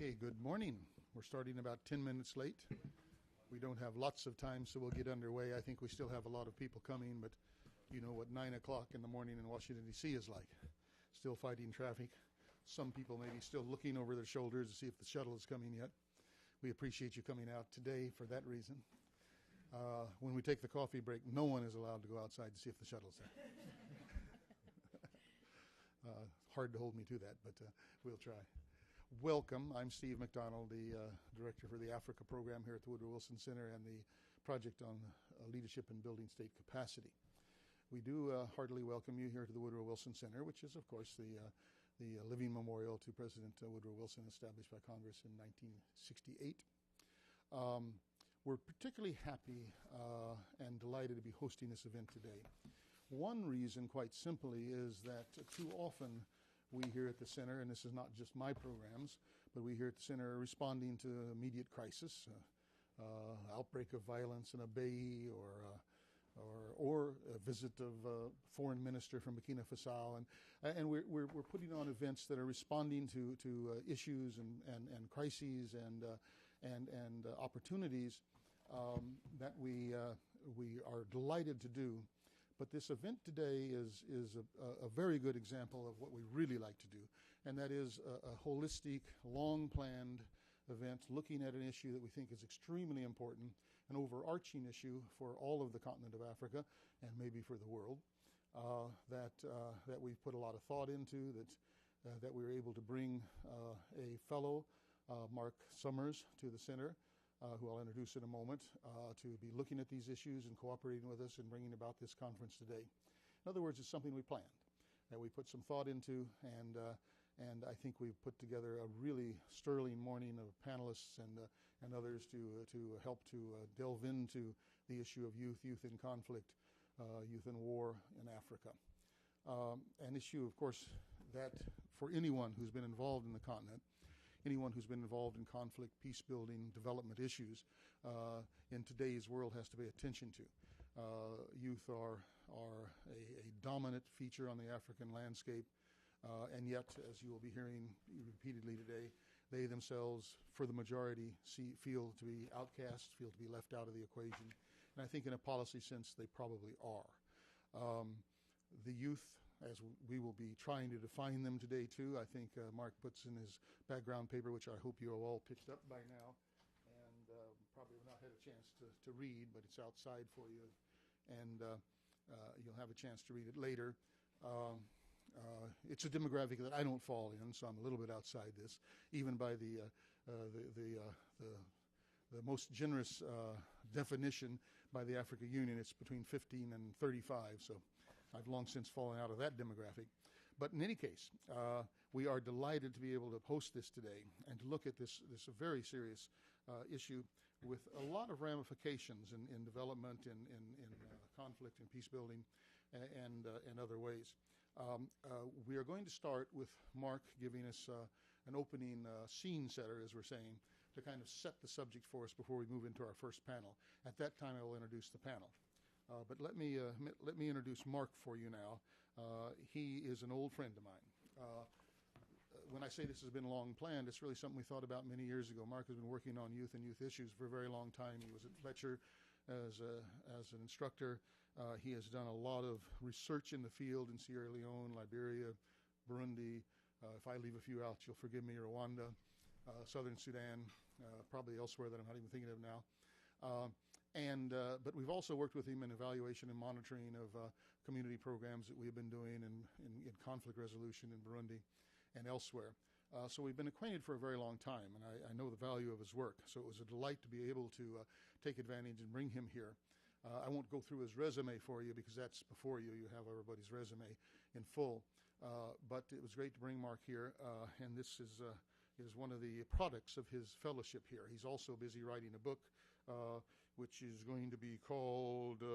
Okay, good morning. We're starting about 10 minutes late. We don't have lots of time, so we'll get underway. I think we still have a lot of people coming, but you know what 9 o'clock in the morning in Washington, D.C. is like. Still fighting traffic. Some people may be still looking over their shoulders to see if the shuttle is coming yet. We appreciate you coming out today for that reason. When we take the coffee break, no one is allowed to go outside to see if the shuttle's there. Hard to hold me to that, but we'll try. Welcome. I'm Steve McDonald, the Director for the Africa Program here at the Woodrow Wilson Center and the Project on Leadership and Building State Capacity. We do heartily welcome you here to the Woodrow Wilson Center, which is, of course, the living memorial to President Woodrow Wilson, established by Congress in 1968. We're particularly happy and delighted to be hosting this event today. One reason, quite simply, is that too often we here at the Center, and this is not just my programs, but we here at the Center are responding to immediate crisis, outbreak of violence in a bay, or a visit of a foreign minister from Burkina Faso, and we're putting on events that are responding to issues and crises and opportunities that we are delighted to do. But this event today is a very good example of what we really like to do, and that is a holistic, long-planned event looking at an issue that we think is extremely important, an overarching issue for all of the continent of Africa and maybe for the world, that we've put a lot of thought into, that we were able to bring a fellow, Mark Summers, to the Center, who I'll introduce in a moment, to be looking at these issues and cooperating with us and bringing about this conference today. In other words, it's something we planned, that we put some thought into, and I think we've put together a really sterling morning of panelists and others to help to delve into the issue of youth in conflict, youth in war in Africa. An issue, of course, that for anyone who's been involved in the continent, anyone who's been involved in conflict, peace building, development issues in today's world has to pay attention to. Youth are a dominant feature on the African landscape, and yet, as you will be hearing repeatedly today, they themselves, for the majority, feel to be outcasts, feel to be left out of the equation. And I think in a policy sense, they probably are. The youth, as we will be trying to define them today too, I think Mark puts in his background paper, which I hope you have all picked up by now, and probably have not had a chance to read, but it's outside for you, and you'll have a chance to read it later. It's a demographic that I don't fall in, so I'm a little bit outside this, even by the most generous definition by the Africa Union. It's between 15 and 35, so I've long since fallen out of that demographic. But in any case, we are delighted to be able to host this today and to look at this very serious issue with a lot of ramifications in development, in conflict and peace building, and other ways. We are going to start with Mark giving us an opening scene setter, as we're saying, to kind of set the subject for us before we move into our first panel. At that time, I will introduce the panel. But let me introduce Mark for you now. He is an old friend of mine. When I say this has been long planned, it's really something we thought about many years ago. Mark has been working on youth and youth issues for a very long time. He was at Fletcher as an instructor. He has done a lot of research in the field in Sierra Leone, Liberia, Burundi. If I leave a few out, you'll forgive me, Rwanda, Southern Sudan, probably elsewhere that I'm not even thinking of now. But we've also worked with him in evaluation and monitoring of community programs that we've been doing in conflict resolution in Burundi and elsewhere. So we've been acquainted for a very long time, and I know the value of his work. So it was a delight to be able to take advantage and bring him here. I won't go through his resume for you because that's before you. You have everybody's resume in full. But it was great to bring Mark here, and this is one of the products of his fellowship here. He's also busy writing a book, which is going to be called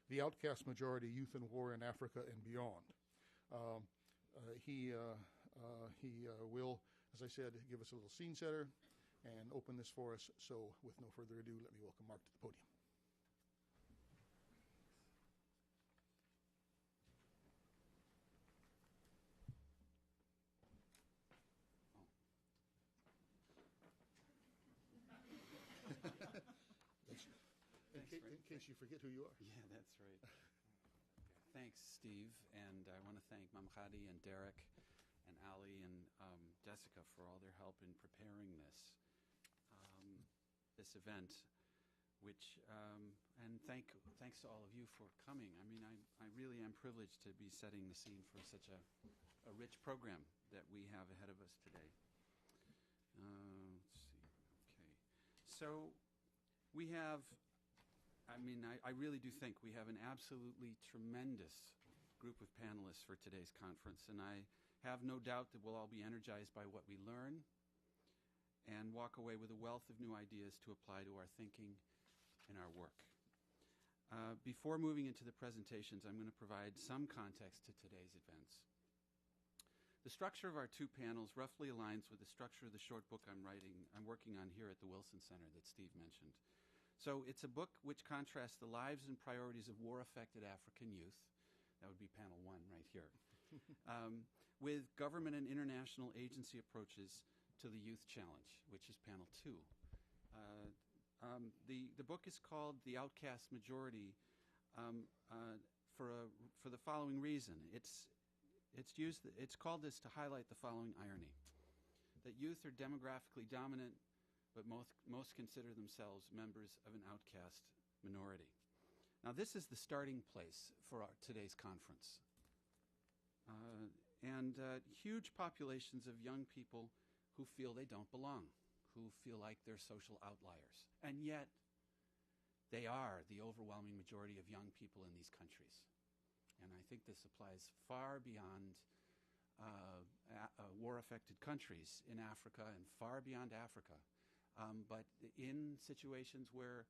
The Outcast Majority, Youth in War in Africa and Beyond. He will, as I said, give us a little scene setter and open this for us. So with no further ado, let me welcome Mark to the podium. in case you forget who you are. Yeah, that's right. Thanks, Steve, and I want to thank Mamkhadi and Derek and Ali and Jessica for all their help in preparing this event, which and thanks to all of you for coming. I mean, I really am privileged to be setting the scene for such a rich program that we have ahead of us today. Let's see. Okay, so we have. I mean, I really do think we have an absolutely tremendous group of panelists for today's conference, and I have no doubt that we'll all be energized by what we learn and walk away with a wealth of new ideas to apply to our thinking and our work. Before moving into the presentations, I'm going to provide some context to today's events. The structure of our two panels roughly aligns with the structure of the short book I'm working on here at the Wilson Center that Steve mentioned. So it's a book which contrasts the lives and priorities of war-affected African youth, that would be panel 1 right here, with government and international agency approaches to the youth challenge, which is panel 2. The book is called The Outcast Majority for the following reason. It's called this to highlight the following irony, that youth are demographically dominant, but most consider themselves members of an outcast minority. Now, this is the starting place for today's conference. Huge populations of young people who feel they don't belong, who feel like they're social outliers. And yet, they are the overwhelming majority of young people in these countries. And I think this applies far beyond war-affected countries in Africa and far beyond Africa. But in situations where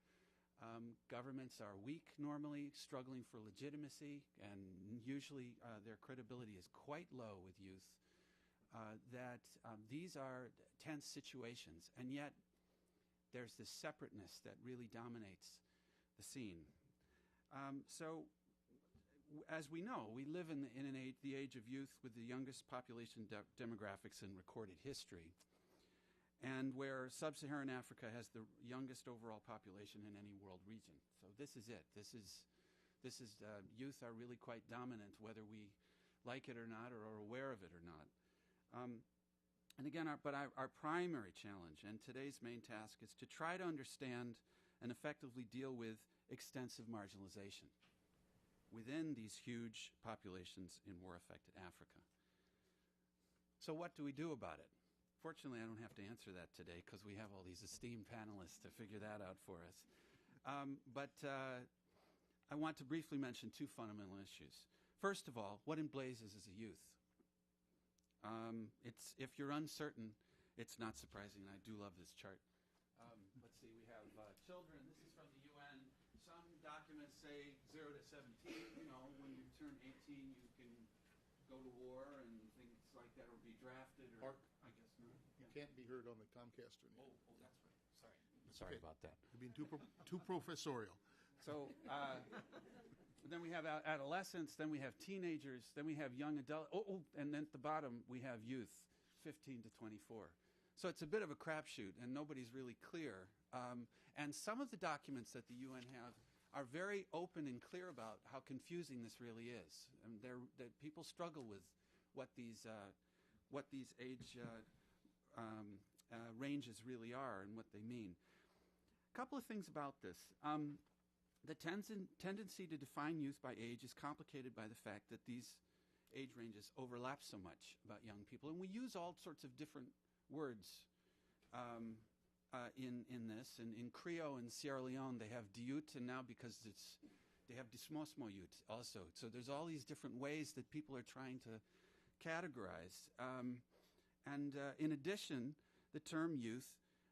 governments are weak normally, struggling for legitimacy, and usually their credibility is quite low with youth, these are tense situations, and yet there's this separateness that really dominates the scene. As we know, we live in the age of youth with the youngest population demographics in recorded history, and where sub-Saharan Africa has the youngest overall population in any world region. So this is it. Youth are really quite dominant, whether we like it or not, or are aware of it or not. And again, our primary challenge and today's main task is to try to understand and effectively deal with extensive marginalization within these huge populations in war-affected Africa. So what do we do about it? Fortunately, I don't have to answer that today because we have all these esteemed panelists to figure that out for us. But I want to briefly mention two fundamental issues. First of all, what emblazes as a youth? If you're uncertain, it's not surprising. I do love this chart. Let's see, we have children. This is from the UN. Some documents say 0 to 17. You know, when you turn 18, you can go to war and things like that, or be drafted, or I guess not. You can't be heard on the Comcast or anything. Oh, that's right. Sorry about that. You're being too professorial. So then we have adolescents, then we have teenagers, then we have young adults. And then at the bottom we have youth, 15 to 24. So it's a bit of a crapshoot, and nobody's really clear. And some of the documents that the UN have are very open and clear about how confusing this really is. And that people struggle with what these age ranges really are and what they mean. A couple of things about this. The tendency to define youth by age is complicated by the fact that these age ranges overlap so much about young people. And we use all sorts of different words in this. And in Creole and Sierra Leone, they have Diout, and now because they have Dismosmo Youth also. So there's all these different ways that people are trying to categorize. In addition, the term youth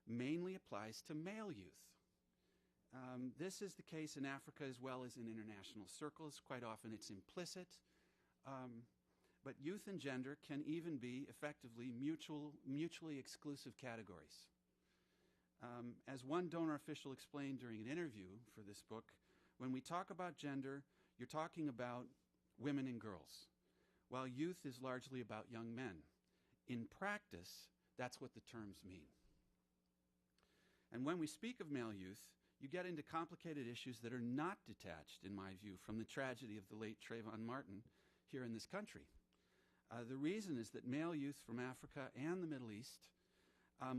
mainly applies to male youth. This is the case in Africa as well as in international circles. Quite often it's implicit. But youth and gender can even be effectively mutually exclusive categories. As one donor official explained during an interview for this book, when we talk about gender, you're talking about women and girls, while youth is largely about young men. In practice, that's what the terms mean. And when we speak of male youth, you get into complicated issues that are not detached, in my view, from the tragedy of the late Trayvon Martin here in this country. The reason is that male youth from Africa and the Middle East,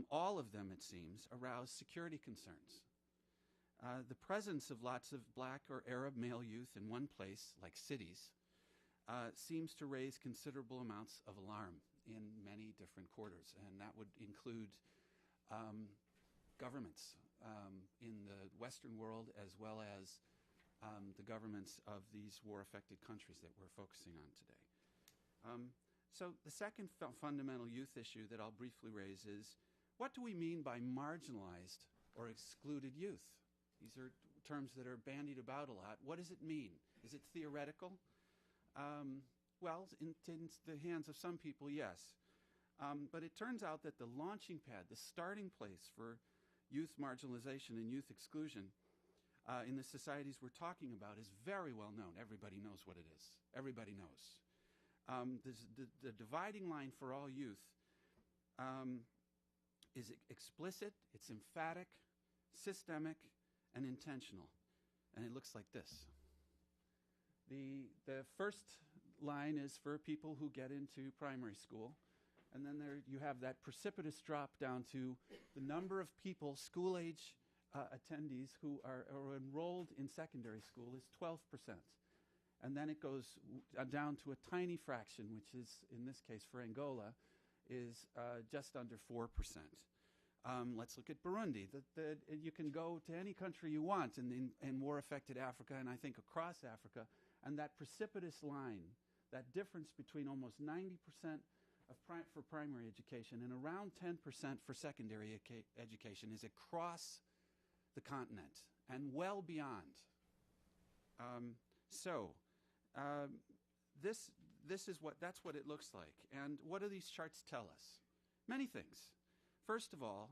all of them, it seems, arouse security concerns. The presence of lots of black or Arab male youth in one place, like cities, seems to raise considerable amounts of alarm in many different quarters, and that would include governments in the Western world as well as the governments of these war-affected countries that we're focusing on today. So the second fundamental youth issue that I'll briefly raise is, what do we mean by marginalized or excluded youth? These are terms that are bandied about a lot. What does it mean? Is it theoretical? Well, in the hands of some people, yes. But it turns out that the launching pad, the starting place for youth marginalization and youth exclusion in the societies we're talking about is very well known. Everybody knows what it is. Everybody knows. The dividing line for all youth is explicit, it's emphatic, systemic, and intentional. And it looks like this. The first line is for people who get into primary school. And then there you have that precipitous drop down to the number of people, school-age attendees who are enrolled in secondary school is 12%. And then it goes down to a tiny fraction, which is, in this case for Angola, is just under 4%. Let's look at Burundi. You can go to any country you want in war-affected Africa, and I think across Africa, and that precipitous line, that difference between almost 90% for primary education and around 10% for secondary education is across the continent and well beyond. That's what it looks like. And what do these charts tell us? Many things. First of all,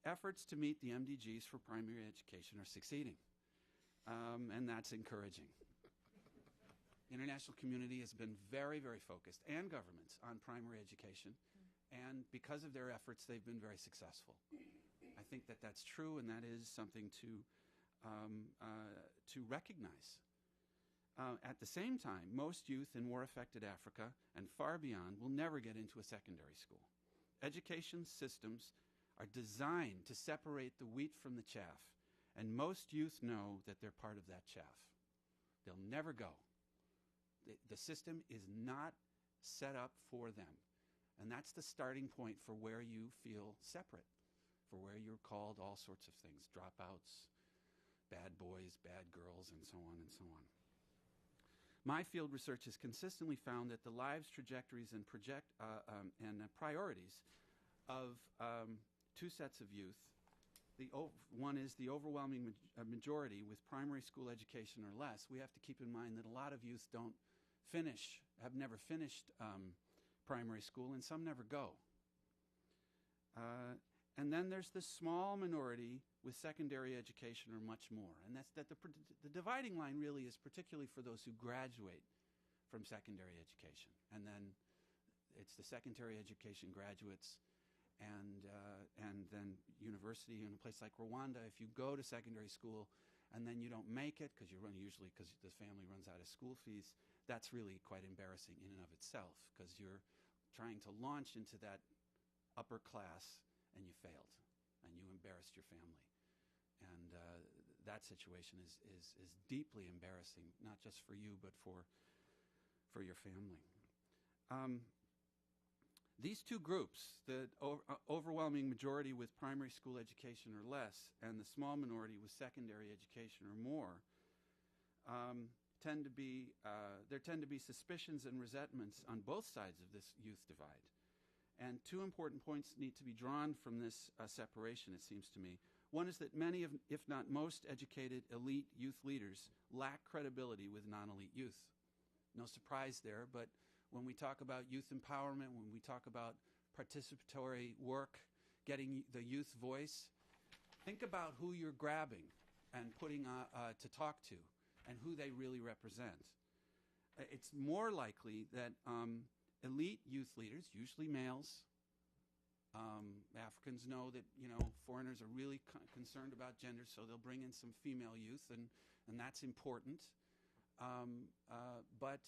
efforts to meet the MDGs for primary education are succeeding, and that's encouraging. International community has been very, very focused, and governments, on primary education, and because of their efforts, they've been very successful. I think that that's true, and that is something to recognize. At the same time, most youth in war-affected Africa and far beyond will never get into a secondary school. Education systems are designed to separate the wheat from the chaff, and most youth know that they're part of that chaff. They'll never go. The system is not set up for them, and that's the starting point for where you feel separate, for where you're called all sorts of things, dropouts, bad boys, bad girls, and so on and so on. My field research has consistently found that the lives, trajectories, and priorities of two sets of youth. One is the overwhelming majority with primary school education or less. We have to keep in mind that a lot of youth have never finished primary school, and some never go. And then there's the small minority with secondary education or much more. And that's the dividing line really is particularly for those who graduate from secondary education. And then it's the secondary education graduates and then university in a place like Rwanda. If you go to secondary school and then you don't make it because usually because the family runs out of school fees, that's really quite embarrassing in and of itself because you're trying to launch into that upper class and you failed and you embarrassed your family. And that situation is deeply embarrassing, not just for you, but for your family. These two groups, the overwhelming majority with primary school education or less, and the small minority with secondary education or more, tend to be suspicions and resentments on both sides of this youth divide. And two important points need to be drawn from this separation, it seems to me. One is that many, if not most, educated elite youth leaders lack credibility with non-elite youth. No surprise there, but when we talk about youth empowerment, when we talk about participatory work, getting the youth voice, think about who you're grabbing and putting to talk to and who they really represent. It's more likely that elite youth leaders, usually males, Africans know that, foreigners are really concerned about gender, so they'll bring in some female youth, and that's important. But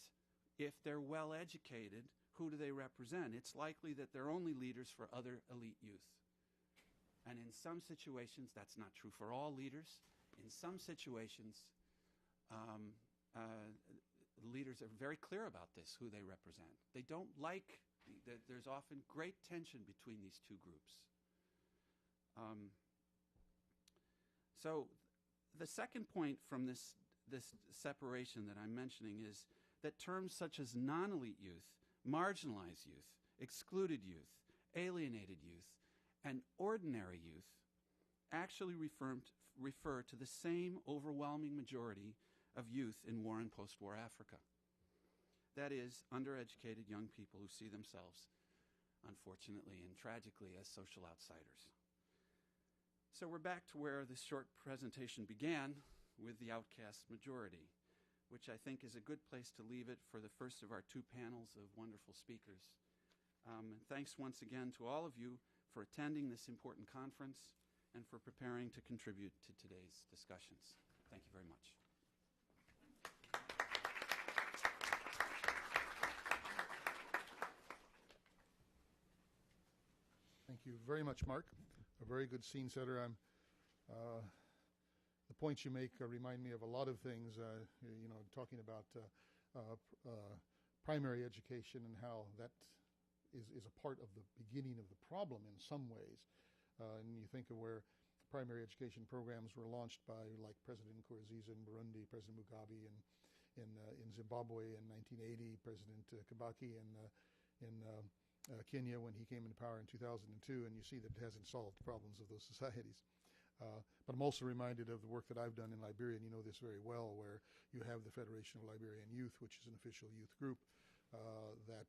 if they're well educated, who do they represent? It's likely that they're only leaders for other elite youth. And in some situations, that's not true for all leaders. In some situations, leaders are very clear about this, who they represent. They don't like, there's often great tension between these two groups. So the second point from this separation that I'm mentioning is that terms such as non-elite youth, marginalized youth, excluded youth, alienated youth, and ordinary youth actually refer to the same overwhelming majority of youth in war and post-war Africa. That is, undereducated young people who see themselves, unfortunately and tragically, as social outsiders. So we're back to where this short presentation began, with the outcast majority, which I think is a good place to leave it for the first of our two panels of wonderful speakers. And thanks once again to all of you for attending this important conference and for preparing to contribute to today's discussions. Thank you very much. Thank you very much, Mark. A very good scene setter. The points you make remind me of a lot of things, talking about primary education and how that is a part of the beginning of the problem in some ways. And you think of where primary education programs were launched by, like, President Nkurunziza in Burundi, President Mugabe in Zimbabwe in 1980, President Kibaki in Kenya when he came into power in 2002, and you see that it hasn't solved the problems of those societies. But I'm also reminded of the work that I've done in Liberia, and you know this very well, where you have the Federation of Liberian Youth, which is an official youth group that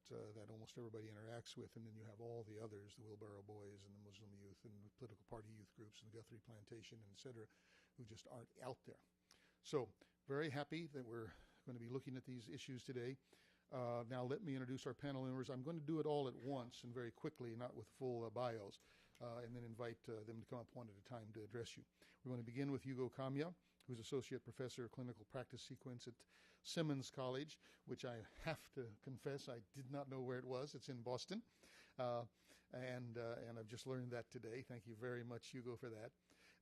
almost everybody interacts with, and then you have all the others, the Wheelbarrow Boys and the Muslim Youth and the political party youth groups and the Guthrie Plantation, and et cetera, who just aren't out there. So very happy that we're going to be looking at these issues today. Now let me introduce our panel members. I'm going to do it all at once and very quickly, not with full bios, and then invite them to come up one at a time to address you. We're going to begin with Hugo Kamya, who's Associate Professor of Clinical Practice Sequence at Simmons College, which I have to confess I did not know where it was. It's in Boston, and I've just learned that today. Thank you very much, Hugo, for that.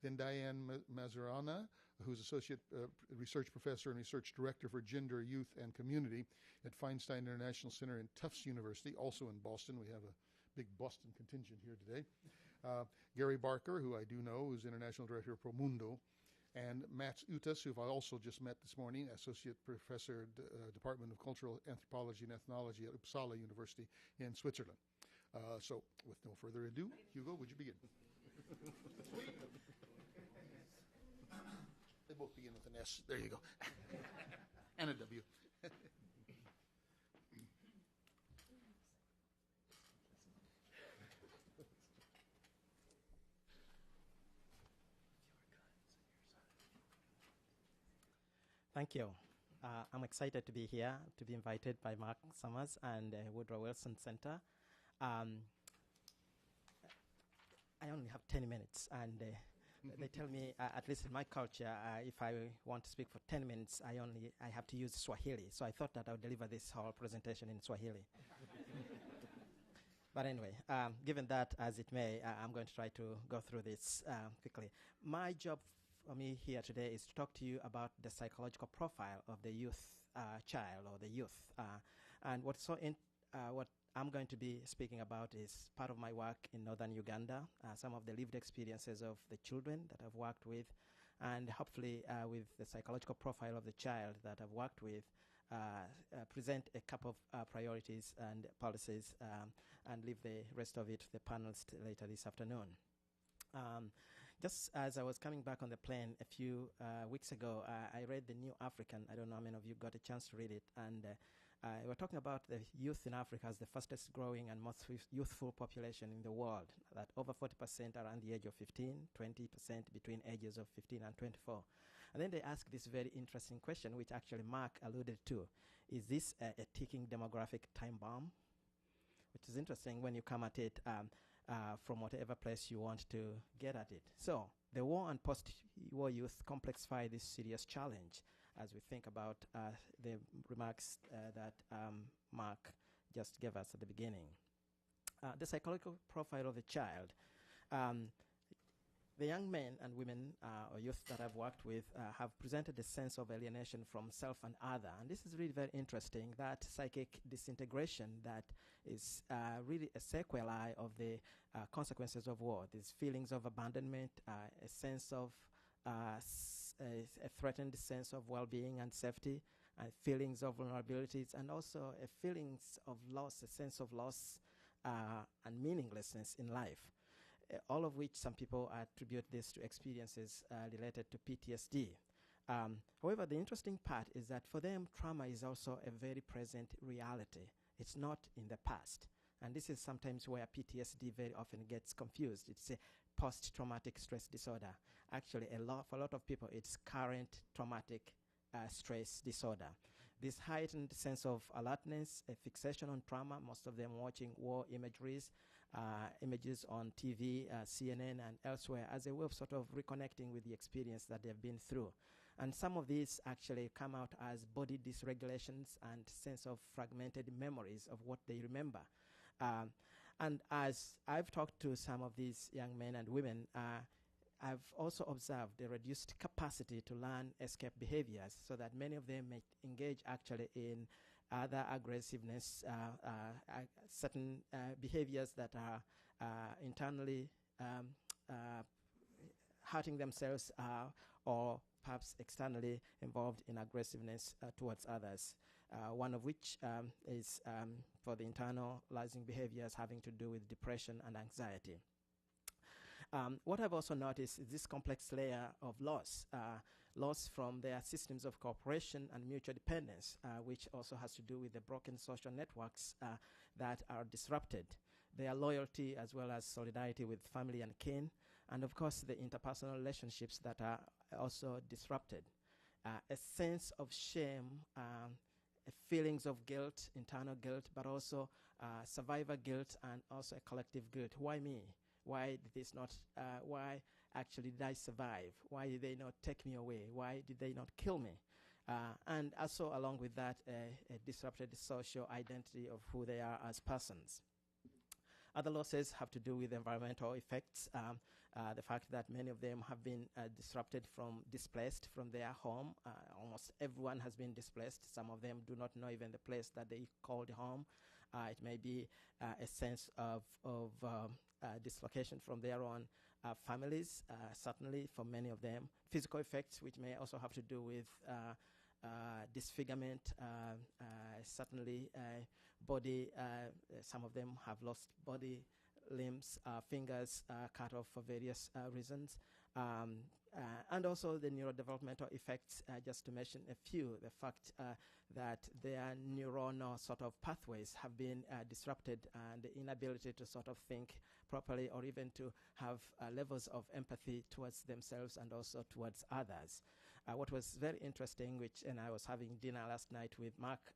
Then Diane Mazurana, who's Associate Research Professor and Research Director for Gender, Youth, and Community at Feinstein International Center in Tufts University, also in Boston. We have a big Boston contingent here today. Gary Barker, who I do know, who's International Director of Promundo. And Mats Utas, who I also just met this morning, Associate Professor, Department of Cultural Anthropology and Ethnology at Uppsala University in Switzerland. So with no further ado, Hugo, would you begin? They both begin with an S. There you go. And a W. Thank you. I'm excited to be here, to be invited by Mark Summers and Woodrow Wilson Center. I only have 10 minutes, and they tell me, at least in my culture, if I want to speak for 10 minutes, I have to use Swahili. So I thought that I would deliver this whole presentation in Swahili. But anyway, given that as it may, I'm going to try to go through this quickly. My job for me here today is to talk to you about the psychological profile of the youth child or the youth. And what I'm going to be speaking about is part of my work in northern Uganda, some of the lived experiences of the children that I've worked with, and hopefully with the psychological profile of the child that I've worked with, present a couple of priorities and policies, and leave the rest of it to the panelists later this afternoon. Just as I was coming back on the plane a few weeks ago, I read The New African. I don't know how many of you got a chance to read it. And we're talking about the youth in Africa as the fastest growing and most youthful population in the world, that over 40% are under the age of 15, 20% between ages of 15 and 24. And then they ask this very interesting question, which actually Mark alluded to. Is this a ticking demographic time bomb? Which is interesting when you come at it. from whatever place you want to get at it. So the war and post-war youth complexify this serious challenge as we think about the remarks that Mark just gave us at the beginning. The psychological profile of the child. The young men and women or youth that I've worked with have presented a sense of alienation from self and other. And this is really very interesting, that psychic disintegration that is really a sequelae of the consequences of war. These feelings of abandonment, a sense of a threatened sense of well-being and safety, feelings of vulnerabilities, and also a feelings of loss, a sense of loss and meaninglessness in life. All of which some people attribute this to experiences related to PTSD. However, the interesting part is that for them, trauma is also a very present reality. It's not in the past. And this is sometimes where PTSD very often gets confused. It's a post-traumatic stress disorder. Actually, for a lot of people, it's current traumatic stress disorder. This heightened sense of alertness, a fixation on trauma, most of them watching war images on TV, CNN, and elsewhere as a way of sort of reconnecting with the experience that they've been through. And some of these actually come out as body dysregulations and sense of fragmented memories of what they remember. And as I've talked to some of these young men and women, I've also observed a reduced capacity to learn escape behaviors, so that many of them may engage actually in other aggressiveness, certain behaviors that are internally hurting themselves or perhaps externally involved in aggressiveness towards others. One of which is for the internalizing behaviors having to do with depression and anxiety. What I've also noticed is this complex layer of loss, loss from their systems of cooperation and mutual dependence, which also has to do with the broken social networks that are disrupted, their loyalty as well as solidarity with family and kin, and of course the interpersonal relationships that are also disrupted. A sense of shame, feelings of guilt, internal guilt, but also survivor guilt and also a collective guilt. Why me? Why did this not, why actually did I survive? Why did they not take me away? Why did they not kill me? And also along with that, a disrupted social identity of who they are as persons. Other losses have to do with environmental effects. The fact that many of them have been displaced from their home. Almost everyone has been displaced. Some of them do not know even the place that they called home. It may be a sense of dislocation from their own families, certainly for many of them. Physical effects, which may also have to do with disfigurement, certainly body, some of them have lost body, limbs, fingers cut off for various reasons. And also the neurodevelopmental effects, just to mention a few, the fact that their neuronal sort of pathways have been disrupted, and the inability to sort of think properly or even to have levels of empathy towards themselves and also towards others. What was very interesting, and I was having dinner last night with Mark,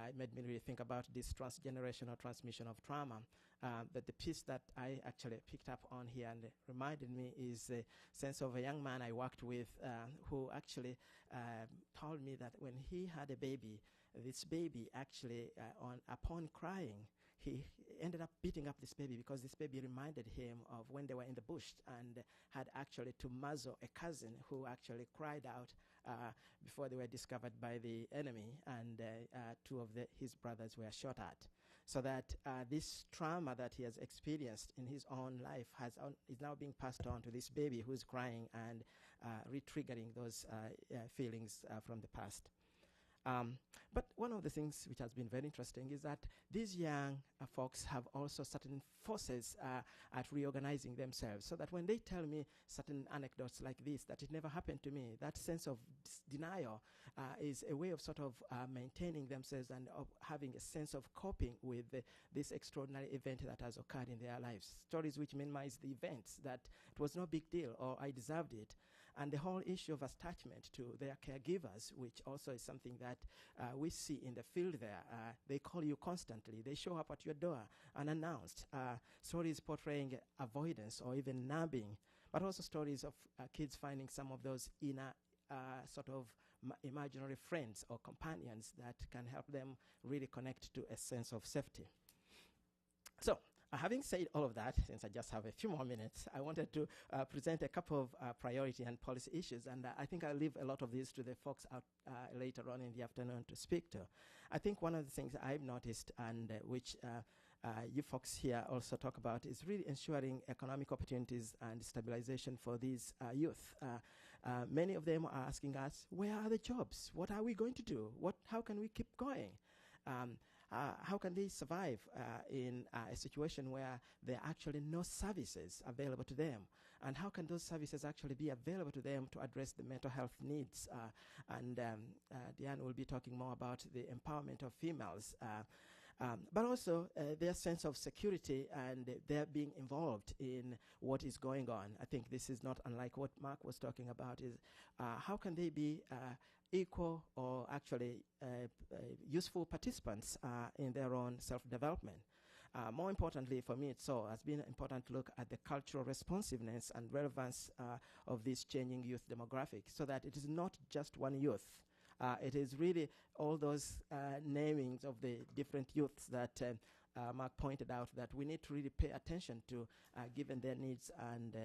it made me really think about this transgenerational transmission of trauma. But the piece that I actually picked up on here and reminded me is the sense of a young man I worked with who actually told me that when he had a baby, this baby actually, upon crying, he ended up beating up this baby because this baby reminded him of when they were in the bush and had actually to muzzle a cousin who actually cried out before they were discovered by the enemy, and two of his brothers were shot at. So that this trauma that he has experienced in his own life is now being passed on to this baby who's crying and re-triggering those feelings from the past. But one of the things which has been very interesting is that these young folks have also certain forces at reorganizing themselves, so that when they tell me certain anecdotes like this, that it never happened to me, that sense of denial is a way of sort of maintaining themselves and of having a sense of coping with this extraordinary event that has occurred in their lives. Stories which minimize the events, that it was no big deal or I deserved it. and the whole issue of attachment to their caregivers, which also is something that we see in the field there. They call you constantly. They show up at your door unannounced. Stories portraying avoidance or even nabbing, but also stories of kids finding some of those inner sort of imaginary friends or companions that can help them really connect to a sense of safety. So, having said all of that, since I just have a few more minutes, I wanted to present a couple of priority and policy issues, and I think I'll leave a lot of these to the folks out later on in the afternoon to speak to. I think one of the things I've noticed, and which you folks here also talk about, is really ensuring economic opportunities and stabilization for these youth. Many of them are asking us, where are the jobs? What are we going to do? How can we keep going? How can they survive in a situation where there are actually no services available to them? And how can those services actually be available to them to address the mental health needs? Diane will be talking more about the empowerment of females. But also their sense of security and their being involved in what is going on. I think this is not unlike what Mark was talking about, is how can they be equal or actually useful participants in their own self-development. More importantly, for me, it has been important to look at the cultural responsiveness and relevance of this changing youth demographic, so that it is not just one youth. It is really all those namings of the different youths that Mark pointed out that we need to really pay attention to, given their needs and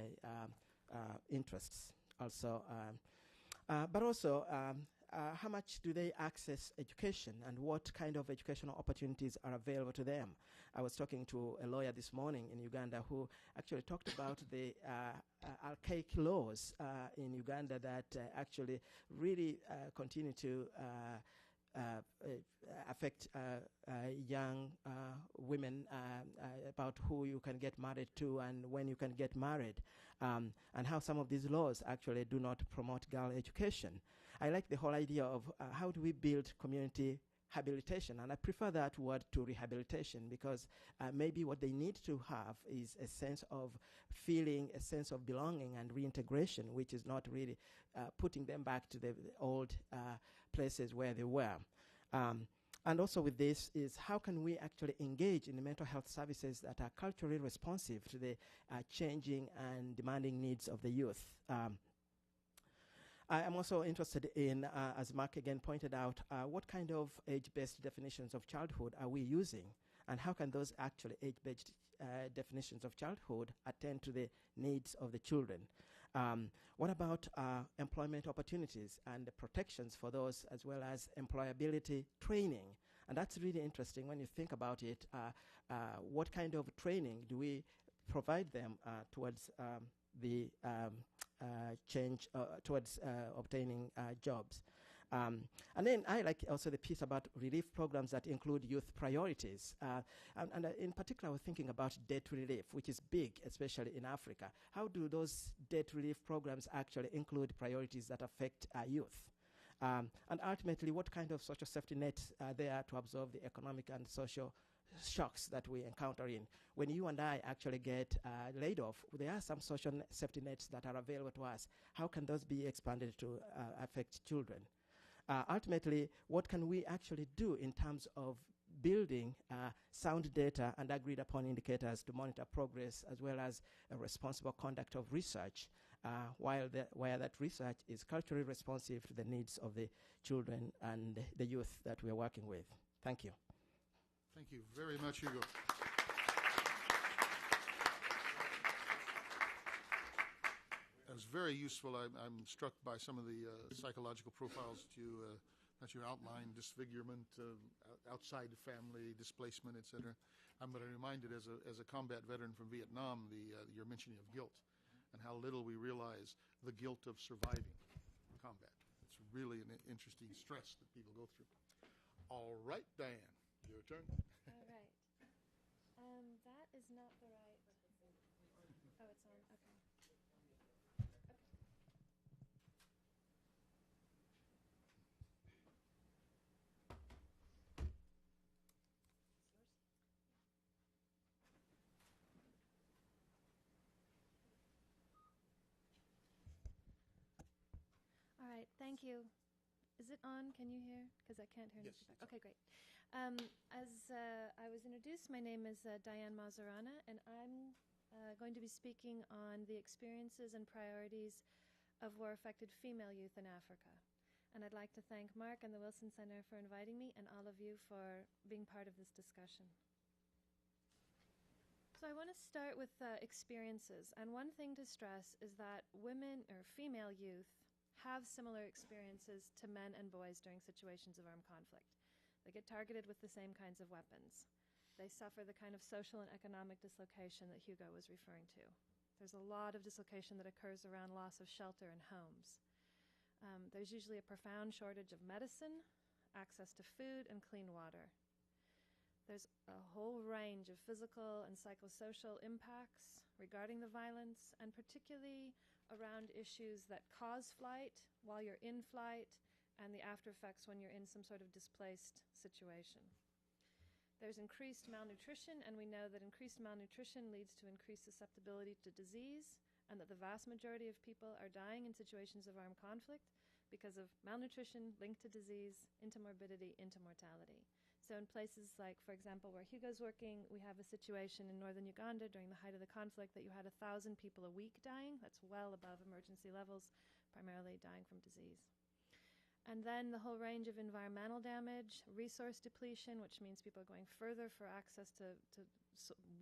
interests also. But also, how much do they access education, and what kind of educational opportunities are available to them? I was talking to a lawyer this morning in Uganda who actually talked about the archaic laws in Uganda that actually really continue to affect young women about who you can get married to and when you can get married, and how some of these laws actually do not promote girl education. I like the whole idea of how do we build community habilitation, and I prefer that word to rehabilitation, because maybe what they need to have is a sense of feeling, a sense of belonging and reintegration, which is not really putting them back to the old places where they were. And also with this is how can we actually engage in the mental health services that are culturally responsive to the changing and demanding needs of the youth. I am also interested in, as Mark again pointed out, what kind of age-based definitions of childhood are we using, and how can those actually age-based definitions of childhood attend to the needs of the children? What about employment opportunities and the protections for those, as well as employability training? And that's really interesting when you think about it. What kind of training do we provide them towards the change, towards obtaining jobs? And then I like also the piece about relief programs that include youth priorities. And in particular, I was thinking about debt relief, which is big, especially in Africa. How do those debt relief programs actually include priorities that affect youth? And ultimately, what kind of social safety nets are there to absorb the economic and social shocks that we encounter in? When you and I actually get laid off, there are some social safety nets that are available to us. How can those be expanded to affect children? Ultimately, what can we actually do in terms of building sound data and agreed upon indicators to monitor progress, as well as a responsible conduct of research, where that research is culturally responsive to the needs of the children and the youth that we are working with? Thank you. Thank you very much, Hugo. That was very useful. I'm struck by some of the psychological profiles that you outlined: disfigurement, outside the family, displacement, etc. I'm reminded as a combat veteran from Vietnam, your mentioning of guilt and how little we realize the guilt of surviving combat. It's really an interesting stress that people go through. All right, Diane, your turn. All right. That is not the right. Oh, it's on. Okay. Thank you. Is it on? Can you hear? Because I can't hear. Yes, anything. it's on. Okay, great. As I was introduced, my name is Diane Mazarana, and I'm going to be speaking on the experiences and priorities of war-affected female youth in Africa. And I'd like to thank Mark and the Wilson Center for inviting me, and all of you for being part of this discussion. So I want to start with experiences. And one thing to stress is that women or female youth have similar experiences to men and boys during situations of armed conflict. They get targeted with the same kinds of weapons. They suffer the kind of social and economic dislocation that Hugo was referring to. There's a lot of dislocation that occurs around loss of shelter and homes. There's usually a profound shortage of medicine, access to food, and clean water. There's a whole range of physical and psychosocial impacts regarding the violence, and particularly around issues that cause flight, while you're in flight, and the after effects when you're in some sort of displaced situation. There's increased malnutrition, and we know that increased malnutrition leads to increased susceptibility to disease, and that the vast majority of people are dying in situations of armed conflict because of malnutrition linked to disease, into morbidity, into mortality. So in places like, for example, where Hugo's working, we have a situation in northern Uganda during the height of the conflict that you had 1,000 people a week dying. That's well above emergency levels, primarily dying from disease. And then the whole range of environmental damage, resource depletion, which means people are going further for access to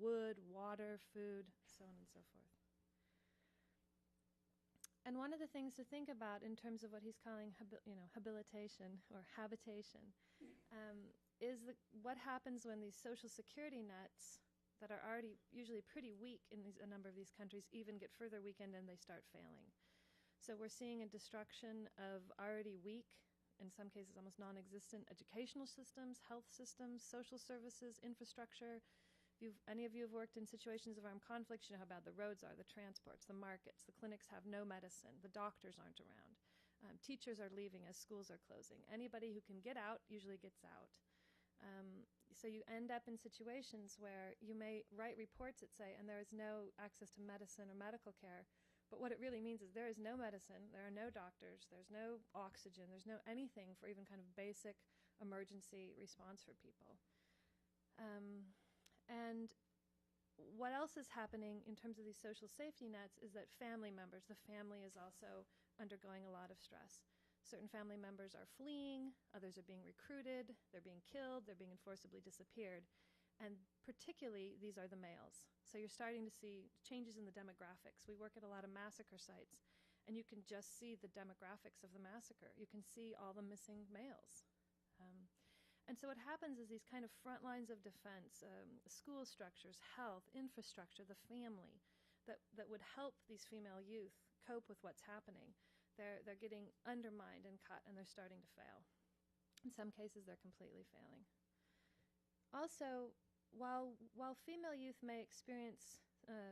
wood, water, food, so on and so forth. And one of the things to think about in terms of what he's calling habilitation or habitation is what happens when these social security nets that are already usually pretty weak in a number of these countries even get further weakened and they start failing. So we're seeing a destruction of already weak, in some cases almost non-existent, educational systems, health systems, social services, infrastructure. If any of you have worked in situations of armed conflict, you know how bad the roads are, the transports, the markets, the clinics have no medicine, the doctors aren't around. Teachers are leaving as schools are closing. Anybody who can get out usually gets out. So you end up in situations where you may write reports that say, and there is no access to medicine or medical care, but what it really means is there is no medicine, there are no doctors, there's no oxygen, there's no anything for even kind of basic emergency response for people. And what else is happening in terms of these social safety nets is that family members, the family is also undergoing a lot of stress. Certain family members are fleeing, others are being recruited, they're being killed, they're being forcibly disappeared. And particularly, these are the males. So you're starting to see changes in the demographics. We work at a lot of massacre sites, and you can just see the demographics of the massacre. You can see all the missing males. And so what happens is these kind of front lines of defense, school structures, health, infrastructure, the family, that would help these female youth cope with what's happening. They're getting undermined and cut, and they're starting to fail. In some cases, they're completely failing. Also, while female youth may experience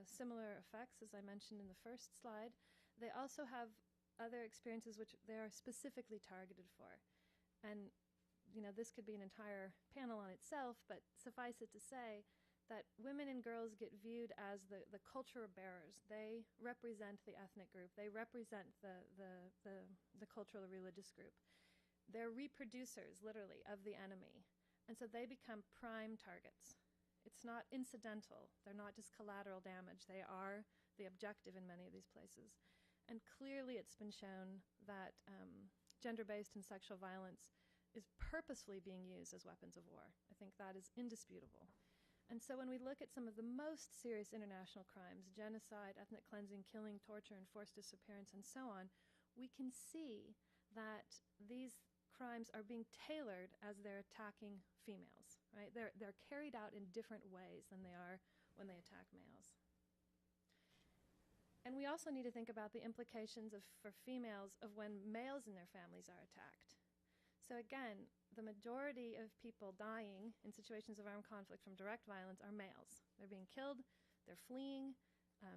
similar effects, as I mentioned in the first slide, they also have other experiences which they are specifically targeted for. And this could be an entire panel on itself, but suffice it to say that women and girls get viewed as the culture bearers. They represent the ethnic group. They represent the cultural or religious group. They're reproducers, literally, of the enemy. And so they become prime targets. It's not incidental. They're not just collateral damage. They are the objective in many of these places. And clearly it's been shown that gender-based and sexual violence is purposefully being used as weapons of war. I think that is indisputable. And so when we look at some of the most serious international crimes, genocide, ethnic cleansing, killing, torture, and forced disappearance, and so on, we can see that these crimes are being tailored as they're attacking females, right? They're carried out in different ways than they are when they attack males. And we also need to think about the implications for females of when males and their families are attacked. So again, the majority of people dying in situations of armed conflict from direct violence are males. They're being killed, they're fleeing,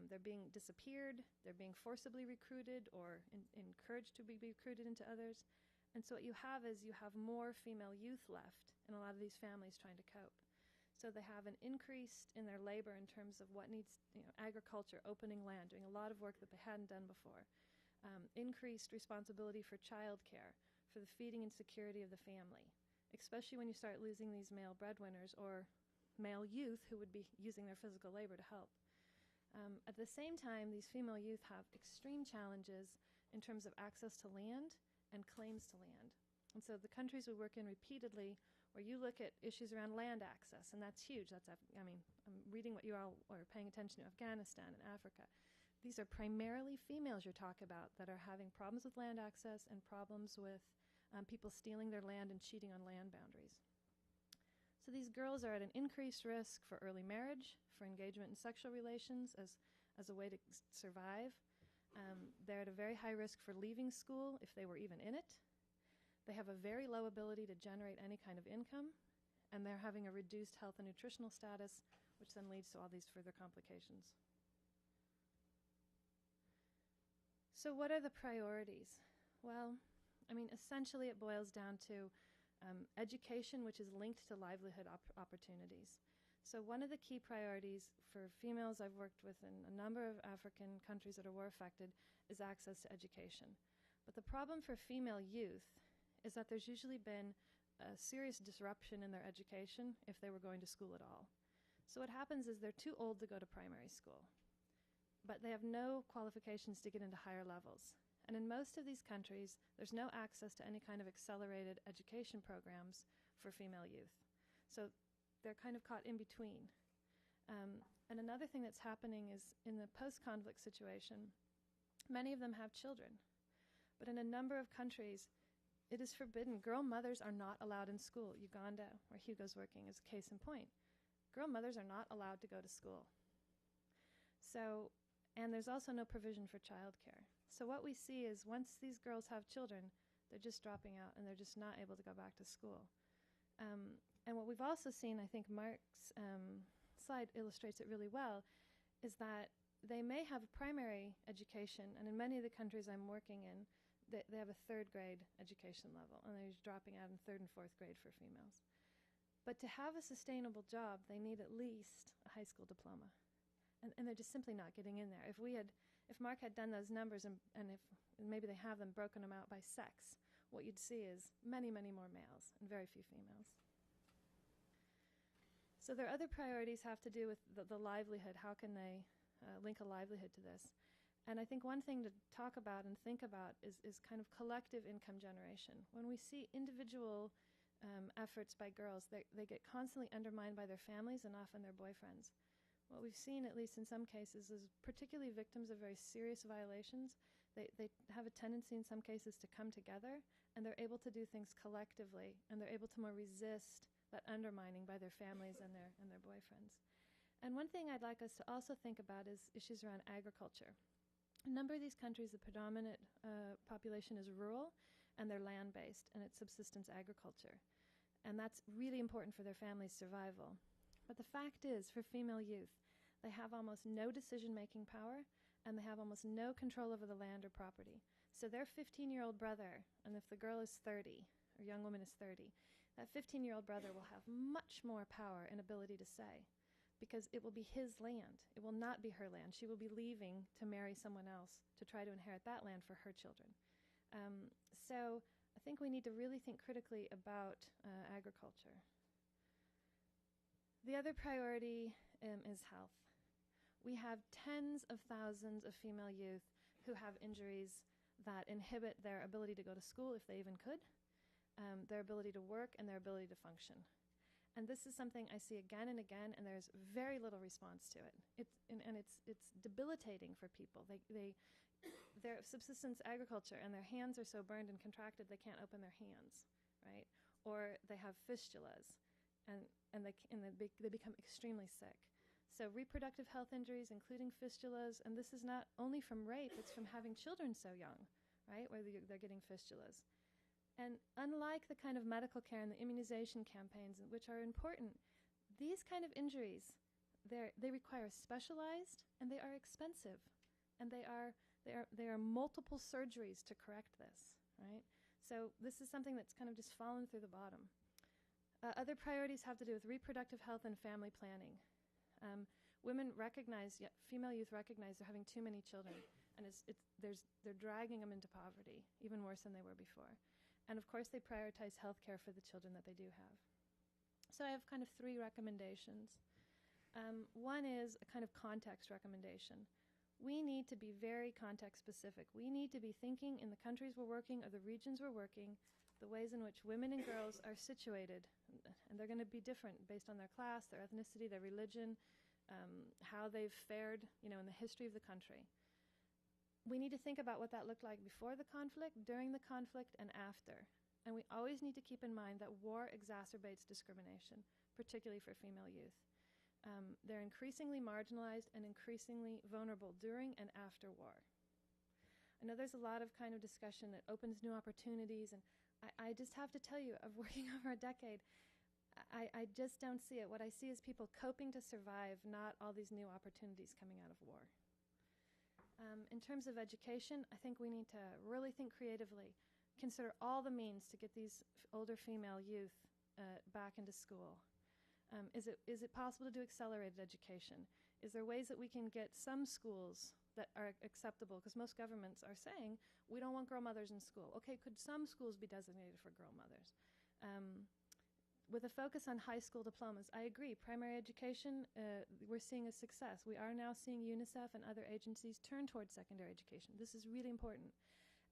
they're being disappeared, they're being forcibly recruited or encouraged to be recruited into others. And so what you have is you have more female youth left in a lot of these families trying to cope. So they have an increase in their labor in terms of what needs, agriculture, opening land, doing a lot of work that they hadn't done before. increased responsibility for childcare, for the feeding and security of the family, especially when you start losing these male breadwinners or male youth who would be using their physical labor to help. At the same time, these female youth have extreme challenges in terms of access to land and claims to land. And so the countries we work in repeatedly, where you look at issues around land access, and that's huge. I'm reading what you all are paying attention to, Afghanistan and Africa. These are primarily females you're talking about that are having problems with land access and problems with people stealing their land and cheating on land boundaries. So these girls are at an increased risk for early marriage, for engagement in sexual relations as a way to survive. They're at a very high risk for leaving school if they were even in it. They have a very low ability to generate any kind of income, and they're having a reduced health and nutritional status, which then leads to all these further complications. So what are the priorities? Well, essentially it boils down to education, which is linked to livelihood opportunities. So one of the key priorities for females I've worked with in a number of African countries that are war affected is access to education. But the problem for female youth is that there's usually been a serious disruption in their education if they were going to school at all. So what happens is they're too old to go to primary school, but they have no qualifications to get into higher levels. And in most of these countries, there's no access to any kind of accelerated education programs for female youth. So they're kind of caught in between. And another thing that's happening is in the post-conflict situation, many of them have children. But in a number of countries, it is forbidden. Girl mothers are not allowed in school. Uganda, where Hugo's working, is a case in point. Girl mothers are not allowed to go to school. And there's also no provision for childcare. So what we see is once these girls have children, they're just dropping out and they're just not able to go back to school. And what we've also seen, I think Mark's slide illustrates it really well, is that they may have a primary education, and in many of the countries I'm working in, they have a third grade education level, and they're dropping out in third and fourth grade for females. But to have a sustainable job, they need at least a high school diploma. And they're just simply not getting in there. If Mark had done those numbers and if maybe they have them broken them out by sex, what you'd see is many, many more males and very few females. So their other priorities have to do with the livelihood. How can they link a livelihood to this? And I think one thing to talk about and think about is kind of collective income generation. When we see individual efforts by girls, they get constantly undermined by their families and often their boyfriends. What we've seen, at least in some cases, is particularly victims of very serious violations. They have a tendency in some cases to come together, and they're able to do things collectively, and they're able to more resist that undermining by their families and their boyfriends. And one thing I'd like us to also think about is issues around agriculture. A number of these countries, the predominant population is rural, and they're land-based, and it's subsistence agriculture. And that's really important for their family's survival. But the fact is, for female youth, they have almost no decision-making power, and they have almost no control over the land or property. So their 15-year-old brother, and if the girl is 30, or young woman is 30, that 15-year-old brother will have much more power and ability to say, because it will be his land. It will not be her land. She will be leaving to marry someone else to try to inherit that land for her children. So I think we need to really think critically about agriculture. The other priority is health. We have tens of thousands of female youth who have injuries that inhibit their ability to go to school, if they even could, their ability to work, and their ability to function. And this is something I see again and again, and there's very little response to it. It's debilitating for people. They're subsistence agriculture, and their hands are so burned and contracted they can't open their hands, right? Or they have fistulas, and they become extremely sick. So reproductive health injuries, including fistulas, and this is not only from rape, it's from having children so young, right, where they're getting fistulas. And unlike the kind of medical care and the immunization campaigns, which are important, these kind of injuries, they require specialized, and they are expensive, and they are multiple surgeries to correct this, right? So this is something that's kind of just fallen through the bottom. Other priorities have to do with reproductive health and family planning. Female youth recognize they're having too many children. and they're dragging them into poverty, even worse than they were before. And of course, they prioritize health care for the children that they do have. So I have kind of 3 recommendations. One is a kind of context recommendation. We need to be very context specific. We need to be thinking in the countries we're working or the regions we're working, the ways in which women and girls are situated. And they're going to be different based on their class, their ethnicity, their religion, how they've fared, in the history of the country. We need to think about what that looked like before the conflict, during the conflict, and after. And we always need to keep in mind that war exacerbates discrimination, particularly for female youth. They're increasingly marginalized and increasingly vulnerable during and after war. I know there's a lot of kind of discussion that opens new opportunities, and I just have to tell you, of working over a decade, I just don't see it. What I see is people coping to survive, not all these new opportunities coming out of war. In terms of education, I think we need to really think creatively, consider all the means to get these older female youth back into school. Is it possible to do accelerated education? Is there ways that we can get some schools that are acceptable? Because most governments are saying, we don't want girl mothers in school. Okay, could some schools be designated for girl mothers? With a focus on high school diplomas, I agree, primary education, we're seeing a success. We are now seeing UNICEF and other agencies turn towards secondary education. This is really important.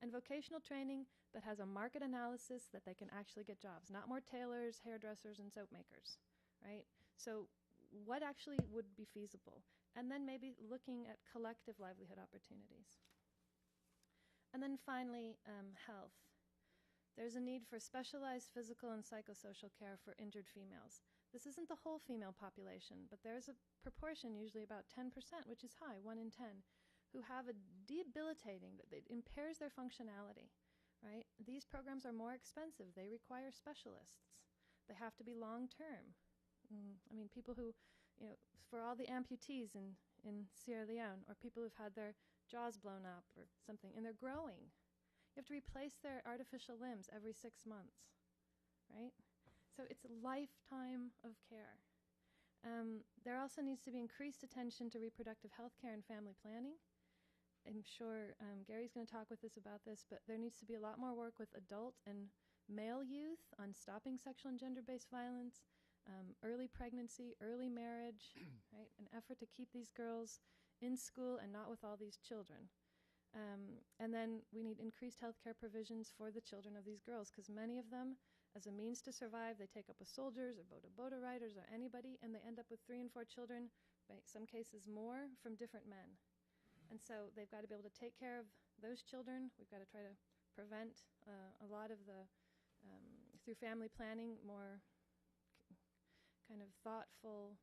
And vocational training that has a market analysis that they can actually get jobs, not more tailors, hairdressers, and soap makers, right? So what actually would be feasible? And then maybe looking at collective livelihood opportunities. And then finally, health. There's a need for specialized physical and psychosocial care for injured females. This isn't the whole female population, but there's a proportion, usually about 10%, which is high, 1 in 10, who have a debilitating, that it impairs their functionality, right? These programs are more expensive. They require specialists. They have to be long-term. I mean, people who, for all the amputees in Sierra Leone, or people who've had their jaws blown up or something, and they're growing. You have to replace their artificial limbs every 6 months, right? So it's a lifetime of care. There also needs to be increased attention to reproductive health care and family planning. I'm sure Gary's going to talk with us about this, but there needs to be a lot more work with adult and male youth on stopping sexual and gender-based violence, early pregnancy, early marriage, right? An effort to keep these girls in school and not with all these children. And then we need increased healthcare provisions for the children of these girls, because many of them, as a means to survive, they take up with soldiers or boda riders or anybody, and they end up with 3 and 4 children, in some cases more, from different men. And so they've got to be able to take care of those children. We've got to try to prevent a lot of the, through family planning, more kind of thoughtful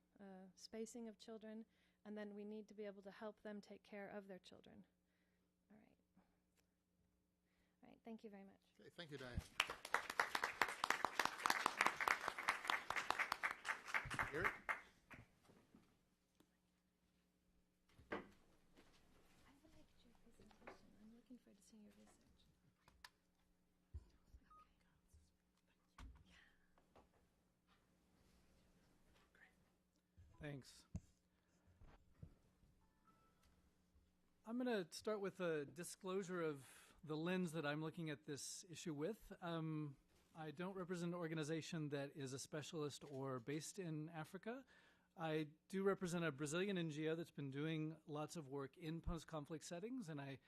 spacing of children. And then we need to be able to help them take care of their children. All right, thank you very much. Okay, thank you, Diane. Gary? I liked your presentation. I'm looking forward to seeing your research. Thanks. I'm going to start with a disclosure of the lens that I'm looking at this issue with. I don't represent an organization that is a specialist or based in Africa. I do represent a Brazilian NGO that's been doing lots of work in post-conflict settings, and I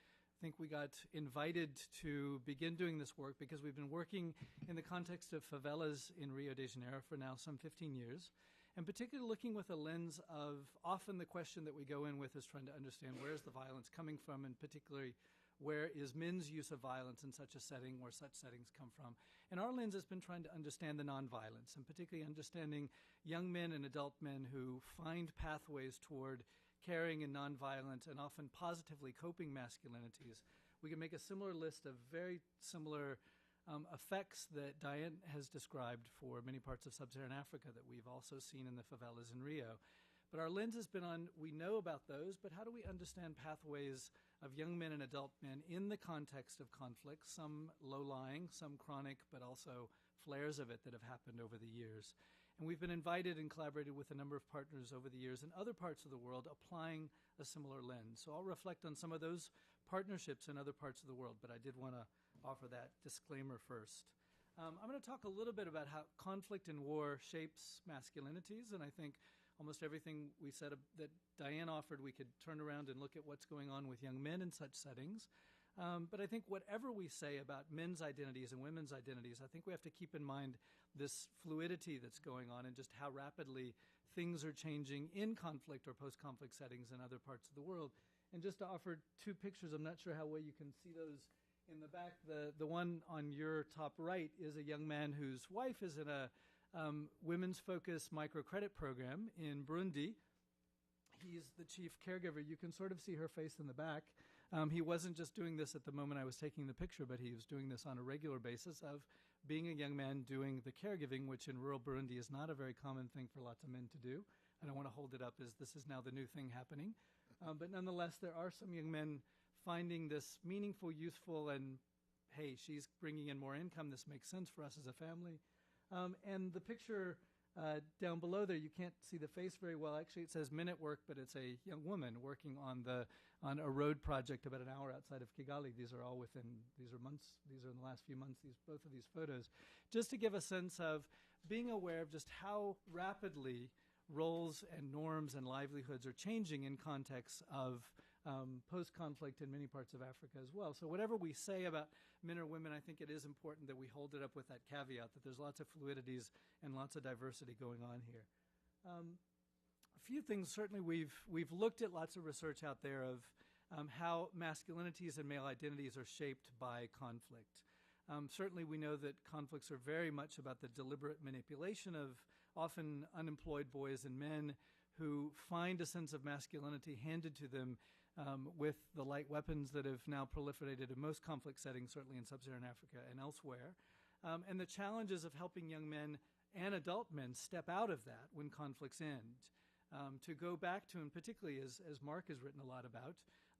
think we got invited to begin doing this work because we've been working in the context of favelas in Rio de Janeiro for now some 15 years, and particularly looking with a lens of often the question that we go in with is trying to understand where is the violence coming from, and particularly where is men's use of violence in such a setting, where such settings come from. And our lens has been trying to understand the nonviolence, and particularly understanding young men and adult men who find pathways toward caring and nonviolent and often positively coping masculinities. We can make a similar list of very similar effects that Diane has described for many parts of sub-Saharan Africa that we've also seen in the favelas in Rio. But our lens has been on, we know about those, but how do we understand pathways of young men and adult men in the context of conflict, some low-lying, some chronic, but also flares of it that have happened over the years. And we've been invited and collaborated with a number of partners over the years in other parts of the world applying a similar lens. So I'll reflect on some of those partnerships in other parts of the world, but I did want to offer that disclaimer first. I'm going to talk a little bit about how conflict and war shapes masculinities, and I think almost everything we said that Diane offered, we could turn around and look at what's going on with young men in such settings. But I think whatever we say about men's identities and women's identities, I think we have to keep in mind this fluidity that's going on and just how rapidly things are changing in conflict or post-conflict settings in other parts of the world. And just to offer two pictures, I'm not sure how well you can see those in the back. The one on your top right is a young man whose wife is in a women's focused microcredit program in Burundi. He's the chief caregiver. You can sort of see her face in the back. He wasn't just doing this at the moment I was taking the picture, but he was doing this on a regular basis of being a young man doing the caregiving, which in rural Burundi is not a very common thing for lots of men to do. I don't want to hold it up as this is now the new thing happening. But nonetheless, there are some young men finding this meaningful, useful, and, hey, she's bringing in more income. This makes sense for us as a family. And the picture down below there, you can't see the face very well. Actually, it says men at work, but it's a young woman working on a road project about an hour outside of Kigali. These are all these are in the last few months, both of these photos. Just to give a sense of being aware of just how rapidly roles and norms and livelihoods are changing in context of post-conflict in many parts of Africa as well. So whatever we say about men or women, I think it is important that we hold it up with that caveat that there's lots of fluidities and lots of diversity going on here. A few things, certainly we've looked at lots of research out there of how masculinities and male identities are shaped by conflict. Certainly we know that conflicts are very much about the deliberate manipulation of often unemployed boys and men who find a sense of masculinity handed to them with the light weapons that have now proliferated in most conflict settings, certainly in sub-Saharan Africa and elsewhere. And the challenges of helping young men and adult men step out of that when conflicts end. To go back to, and particularly as Mark has written a lot about,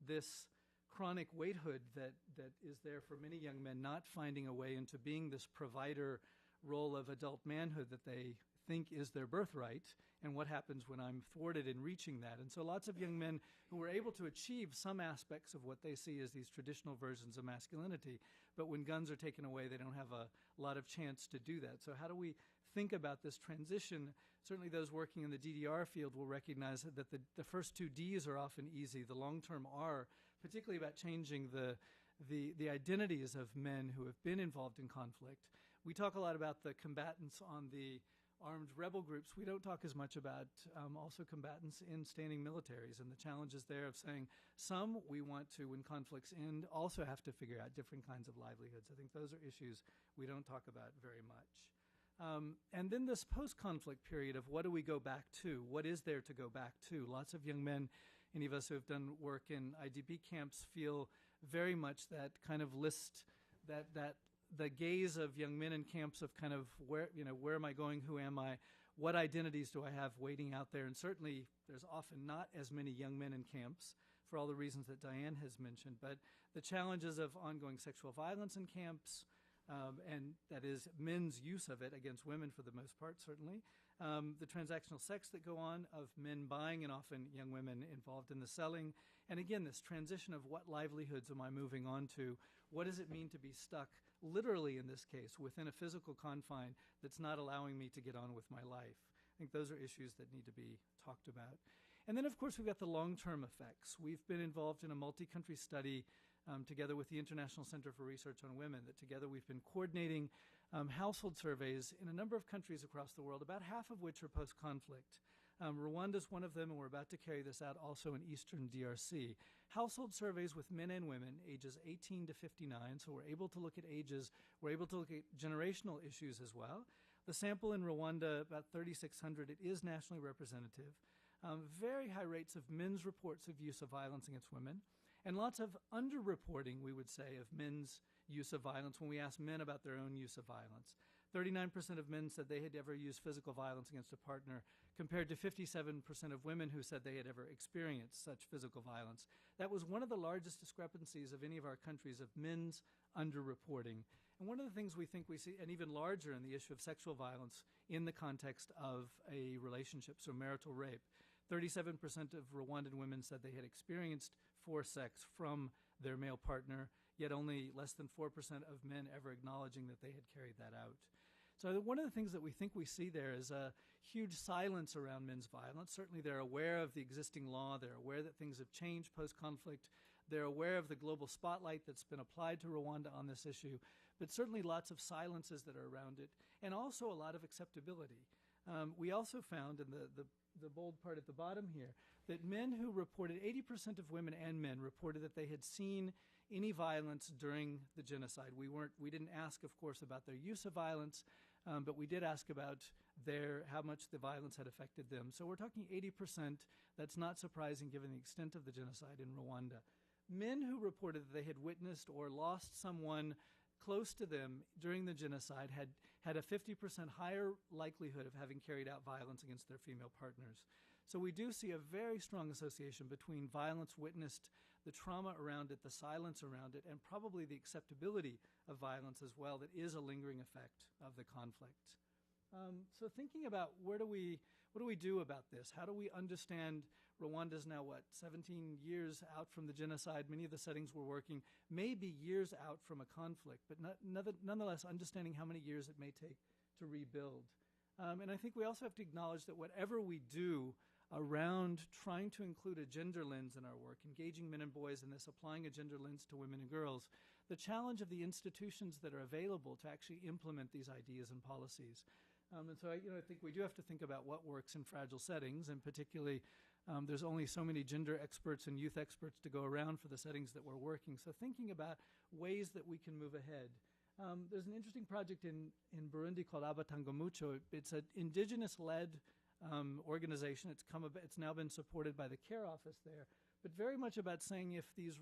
this chronic waithood that is there for many young men, not finding a way into being this provider role of adult manhood that they think is their birthright, and what happens when I'm thwarted in reaching that. And so lots of young men who are able to achieve some aspects of what they see as these traditional versions of masculinity, but when guns are taken away, they don't have a lot of chance to do that. So how do we think about this transition? Certainly those working in the DDR field will recognize that the first two Ds are often easy. The long-term R, particularly about changing the identities of men who have been involved in conflict. We talk a lot about the combatants on the armed rebel groups. We don't talk as much about also combatants in standing militaries and the challenges there of saying some we want to, when conflicts end, also have to figure out different kinds of livelihoods. I think those are issues we don't talk about very much. And then this post-conflict period of what do we go back to? What is there to go back to? Lots of young men, any of us who have done work in IDP camps, feel very much that kind of list, that the gaze of young men in camps of kind of where am I going, who am I, what identities do I have waiting out there? And certainly there's often not as many young men in camps for all the reasons that Diane has mentioned, but the challenges of ongoing sexual violence in camps, and that is men's use of it against women for the most part, certainly. The transactional sex that go on of men buying and often young women involved in the selling. And again, this transition of what livelihoods am I moving on to? What does it mean to be stuck, literally in this case, within a physical confine that's not allowing me to get on with my life? I think those are issues that need to be talked about. And then, of course, we've got the long-term effects. We've been involved in a multi-country study together with the International Center for Research on Women, that together we've been coordinating household surveys in a number of countries across the world, about half of which are post-conflict. Rwanda is one of them, and we're about to carry this out also in eastern DRC. Household surveys with men and women, ages 18 to 59, so we're able to look at ages, we're able to look at generational issues as well. The sample in Rwanda, about 3,600, it is nationally representative. Very high rates of men's reports of use of violence against women, and lots of underreporting, we would say, of men's use of violence when we ask men about their own use of violence. 39% of men said they had ever used physical violence against a partner, compared to 57% of women who said they had ever experienced such physical violence. That was one of the largest discrepancies of any of our countries of men's underreporting. And one of the things we think we see, and even larger in the issue of sexual violence in the context of a relationship, so marital rape. 37% of Rwandan women said they had experienced forced sex from their male partner, yet only less than 4% of men ever acknowledging that they had carried that out. So one of the things that we think we see there is a huge silence around men's violence. Certainly they're aware of the existing law. They're aware that things have changed post-conflict. They're aware of the global spotlight that's been applied to Rwanda on this issue, but certainly lots of silences that are around it, and also a lot of acceptability. We also found in the bold part at the bottom here that men who reported, 80% of women and men reported that they had seen any violence during the genocide. We didn't ask, of course, about their use of violence, but we did ask about how much the violence had affected them. So we're talking 80%. That's not surprising given the extent of the genocide in Rwanda. Men who reported that they had witnessed or lost someone close to them during the genocide had a 50% higher likelihood of having carried out violence against their female partners. So we do see a very strong association between violence witnessed, the trauma around it, the silence around it, and probably the acceptability of violence as well that is a lingering effect of the conflict. So thinking about what do we do about this? How do we understand Rwanda's now, 17 years out from the genocide? Many of the settings we're working may be years out from a conflict, but nonetheless understanding how many years it may take to rebuild. And I think we also have to acknowledge that whatever we do around trying to include a gender lens in our work, engaging men and boys in this, applying a gender lens to women and girls, the challenge of the institutions that are available to actually implement these ideas and policies. And so I think we do have to think about what works in fragile settings, and particularly there's only so many gender experts and youth experts to go around for the settings that we're working. So thinking about ways that we can move ahead. There's an interesting project in Burundi called Abatangomucho. It's an indigenous-led organization. It's now been supported by the CARE office there, but very much about saying if these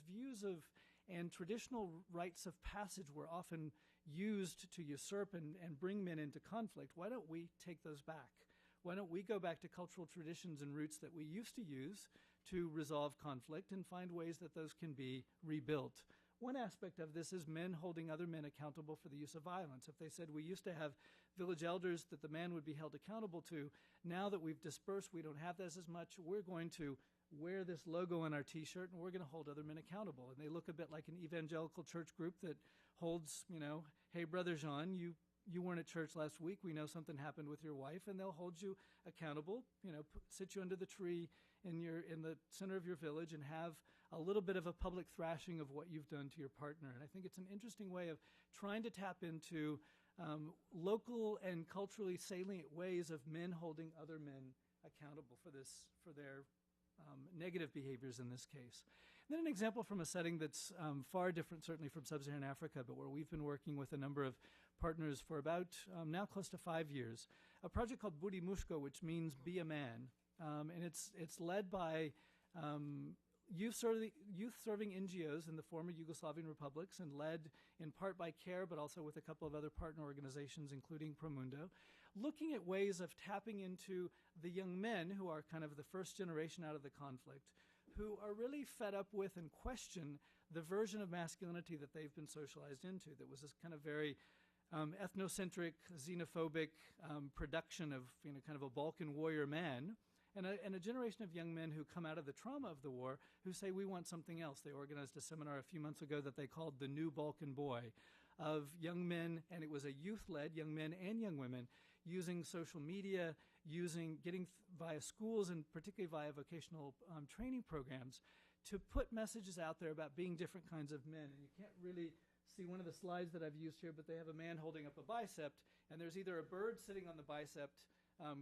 views of and traditional rites of passage were often used to usurp and bring men into conflict, why don't we take those back? Why don't we go back to cultural traditions and roots that we used to use to resolve conflict and find ways that those can be rebuilt? One aspect of this is men holding other men accountable for the use of violence. If they said we used to have village elders that the man would be held accountable to, now that we've dispersed, we don't have this as much, we're going to wear this logo on our T-shirt and we're going to hold other men accountable. And they look a bit like an evangelical church group that holds, hey, Brother Jean, you weren't at church last week. We know something happened with your wife, and they'll hold you accountable, sit you under the tree in the center of your village and have a little bit of a public thrashing of what you've done to your partner. And I think it's an interesting way of trying to tap into local and culturally salient ways of men holding other men accountable for their negative behaviors in this case. And then an example from a setting that's far different, certainly from sub-Saharan Africa, but where we've been working with a number of partners for about now close to 5 years. A project called Budi Mushko, which means be a man, and it's led by youth-serving NGOs in the former Yugoslavian republics, and led in part by CARE, but also with a couple of other partner organizations, including Promundo, looking at ways of tapping into the young men who are kind of the first generation out of the conflict, who are really fed up with and question the version of masculinity that they've been socialized into, that was this kind of very ethnocentric, xenophobic production of kind of a Balkan warrior man, and a generation of young men who come out of the trauma of the war who say, we want something else. They organized a seminar a few months ago that they called the New Balkan Boy, of young men, and it was a youth-led, young men and young women, using social media, getting via schools and particularly via vocational training programs to put messages out there about being different kinds of men. And you can't really see one of the slides that I've used here, but they have a man holding up a bicep, and there's either a bird sitting on the bicep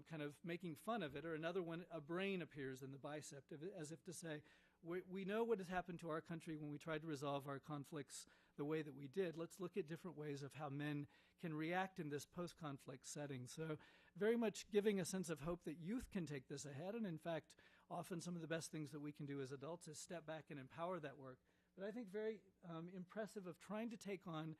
kind of making fun of it, or another one, a brain appears in the bicep, as if to say, we know what has happened to our country when we tried to resolve our conflicts the way that we did. Let's look at different ways of how men can react in this post-conflict setting. So very much giving a sense of hope that youth can take this ahead, and in fact, often some of the best things that we can do as adults is step back and empower that work. But I think very impressive of trying to take on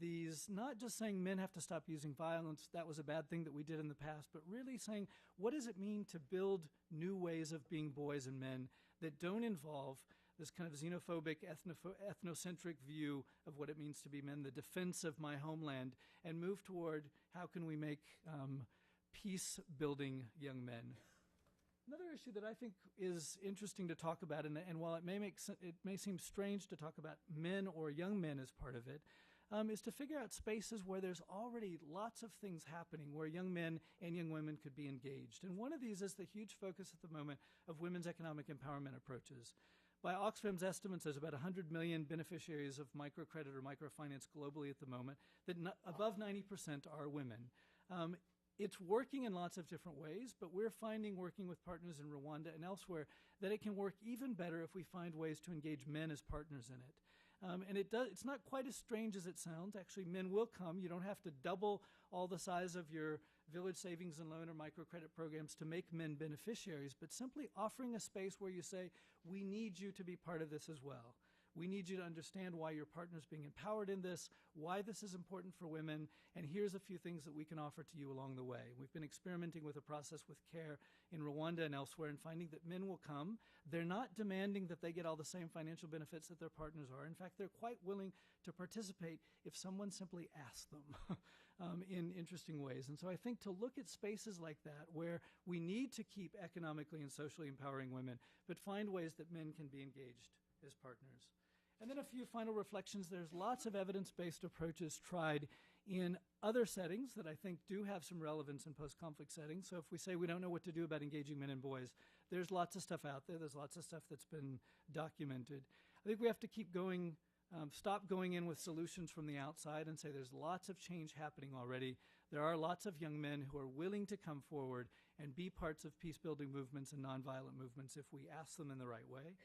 these, not just saying men have to stop using violence, that was a bad thing that we did in the past, but really saying, what does it mean to build new ways of being boys and men that don't involve this kind of xenophobic, ethnocentric view of what it means to be men, the defense of my homeland, and move toward how can we make peace-building young men. Another issue that I think is interesting to talk about, and while it may seem strange to talk about men or young men as part of it, is to figure out spaces where there's already lots of things happening where young men and young women could be engaged. And one of these is the huge focus at the moment of women's economic empowerment approaches. By Oxfam's estimates, there's about 100 million beneficiaries of microcredit or microfinance globally at the moment, that above 90% are women. It's working in lots of different ways, but we're finding, working with partners in Rwanda and elsewhere, that it can work even better if we find ways to engage men as partners in it. And it's not quite as strange as it sounds. Actually, men will come. You don't have to double all the size of your village savings and loan or microcredit programs to make men beneficiaries, but simply offering a space where you say, we need you to be part of this as well. We need you to understand why your partner's being empowered in this, why this is important for women, and here's a few things that we can offer to you along the way. We've been experimenting with a process with CARE in Rwanda and elsewhere and finding that men will come. They're not demanding that they get all the same financial benefits that their partners are. In fact, they're quite willing to participate if someone simply asks them in interesting ways. And so I think to look at spaces like that where we need to keep economically and socially empowering women, but find ways that men can be engaged as partners. And then a few final reflections. There's lots of evidence-based approaches tried in other settings that I think do have some relevance in post-conflict settings. So if we say we don't know what to do about engaging men and boys, there's lots of stuff out there. There's lots of stuff that's been documented. I think we have to keep going, stop going in with solutions from the outside and say there's lots of change happening already. There are lots of young men who are willing to come forward and be parts of peace-building movements and nonviolent movements if we ask them in the right way.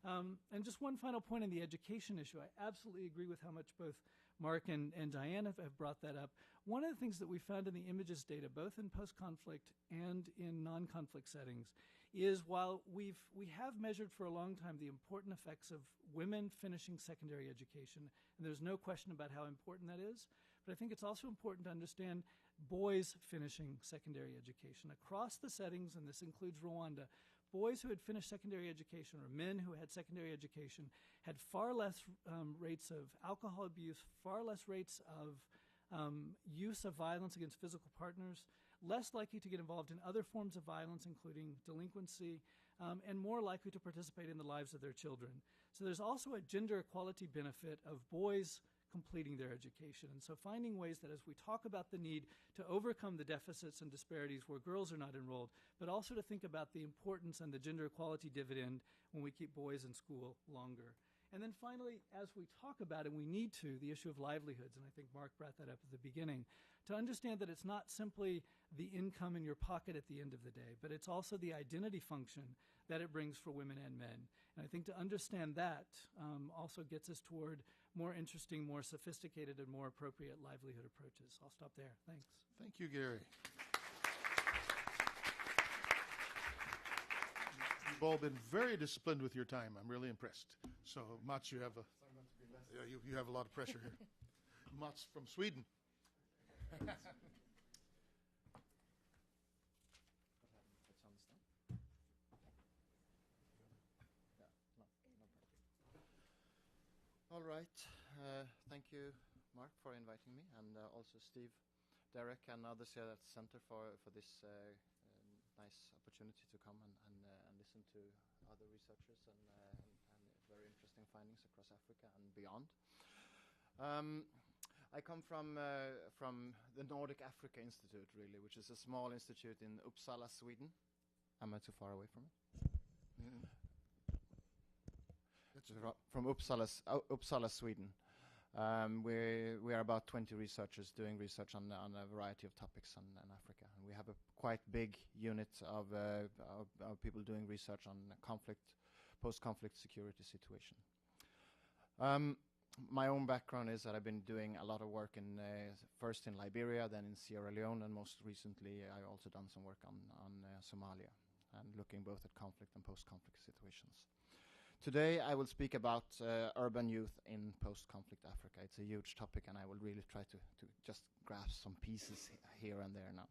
And just one final point on the education issue. I absolutely agree with how much both Mark and Diane have brought that up. One of the things that we found in the images data, both in post-conflict and in non-conflict settings, is while we have measured for a long time the important effects of women finishing secondary education, and there's no question about how important that is, but I think it's also important to understand boys finishing secondary education. Across the settings, and this includes Rwanda, boys who had finished secondary education or men who had secondary education had far less rates of alcohol abuse, far less rates of use of violence against physical partners, less likely to get involved in other forms of violence, including delinquency, and more likely to participate in the lives of their children. So there's also a gender equality benefit of boys completing their education. And so finding ways that as we talk about the need to overcome the deficits and disparities where girls are not enrolled, but also to think about the importance and the gender equality dividend when we keep boys in school longer. And then finally, as we talk about, and we need to, the issue of livelihoods, and I think Mark brought that up at the beginning, to understand that it's not simply the income in your pocket at the end of the day, but it's also the identity function that it brings for women and men. And I think to understand that also gets us toward more interesting, more sophisticated, and more appropriate livelihood approaches. I'll stop there. Thanks. Thank you, Gary. You've all been very disciplined with your time. I'm really impressed. So, Mats, you have you have a lot of pressure here. Mats from Sweden. All right. Thank you, Mark, for inviting me, and also Steve, Derek, and others here at the Center for this nice opportunity to come and listen to other researchers and very interesting findings across Africa and beyond. I come from the Nordic Africa Institute, really, which is a small institute in Uppsala, Sweden. Am I too far away from it? Yeah. From Uppsala, Sweden. We are about 20 researchers doing research on a variety of topics on Africa. And we have a quite big unit of people doing research on post-conflict security situation. My own background is that I've been doing a lot of work first in Liberia, then in Sierra Leone, and most recently I've also done some work on Somalia, and looking both at conflict and post-conflict situations. Today I will speak about urban youth in post-conflict Africa. It's a huge topic, and I will really try to just grasp some pieces here and there now.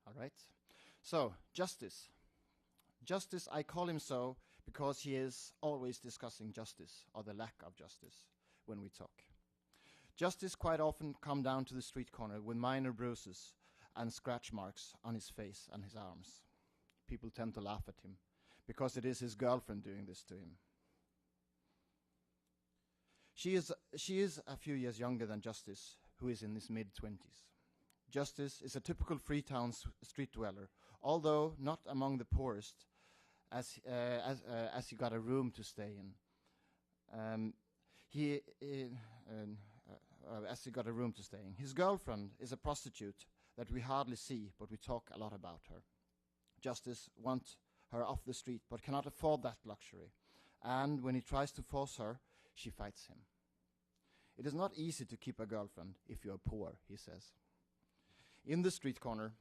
All right. So, Justice. Justice, I call him so because he is always discussing justice, or the lack of justice, when we talk. Justice quite often come down to the street corner with minor bruises and scratch marks on his face and his arms. people tend to laugh at him, because it is his girlfriend doing this to him. She is a few years younger than Justice, who is in his mid-20s. Justice is a typical Freetown street dweller, although not among the poorest, as he got a room to stay in. As he got a room to stay in. His girlfriend is a prostitute that we hardly see, but we talk a lot about her. Justice wants her off the street, but cannot afford that luxury. And when he tries to force her, she fights him. It is not easy to keep a girlfriend if you are poor, he says. In the street corner,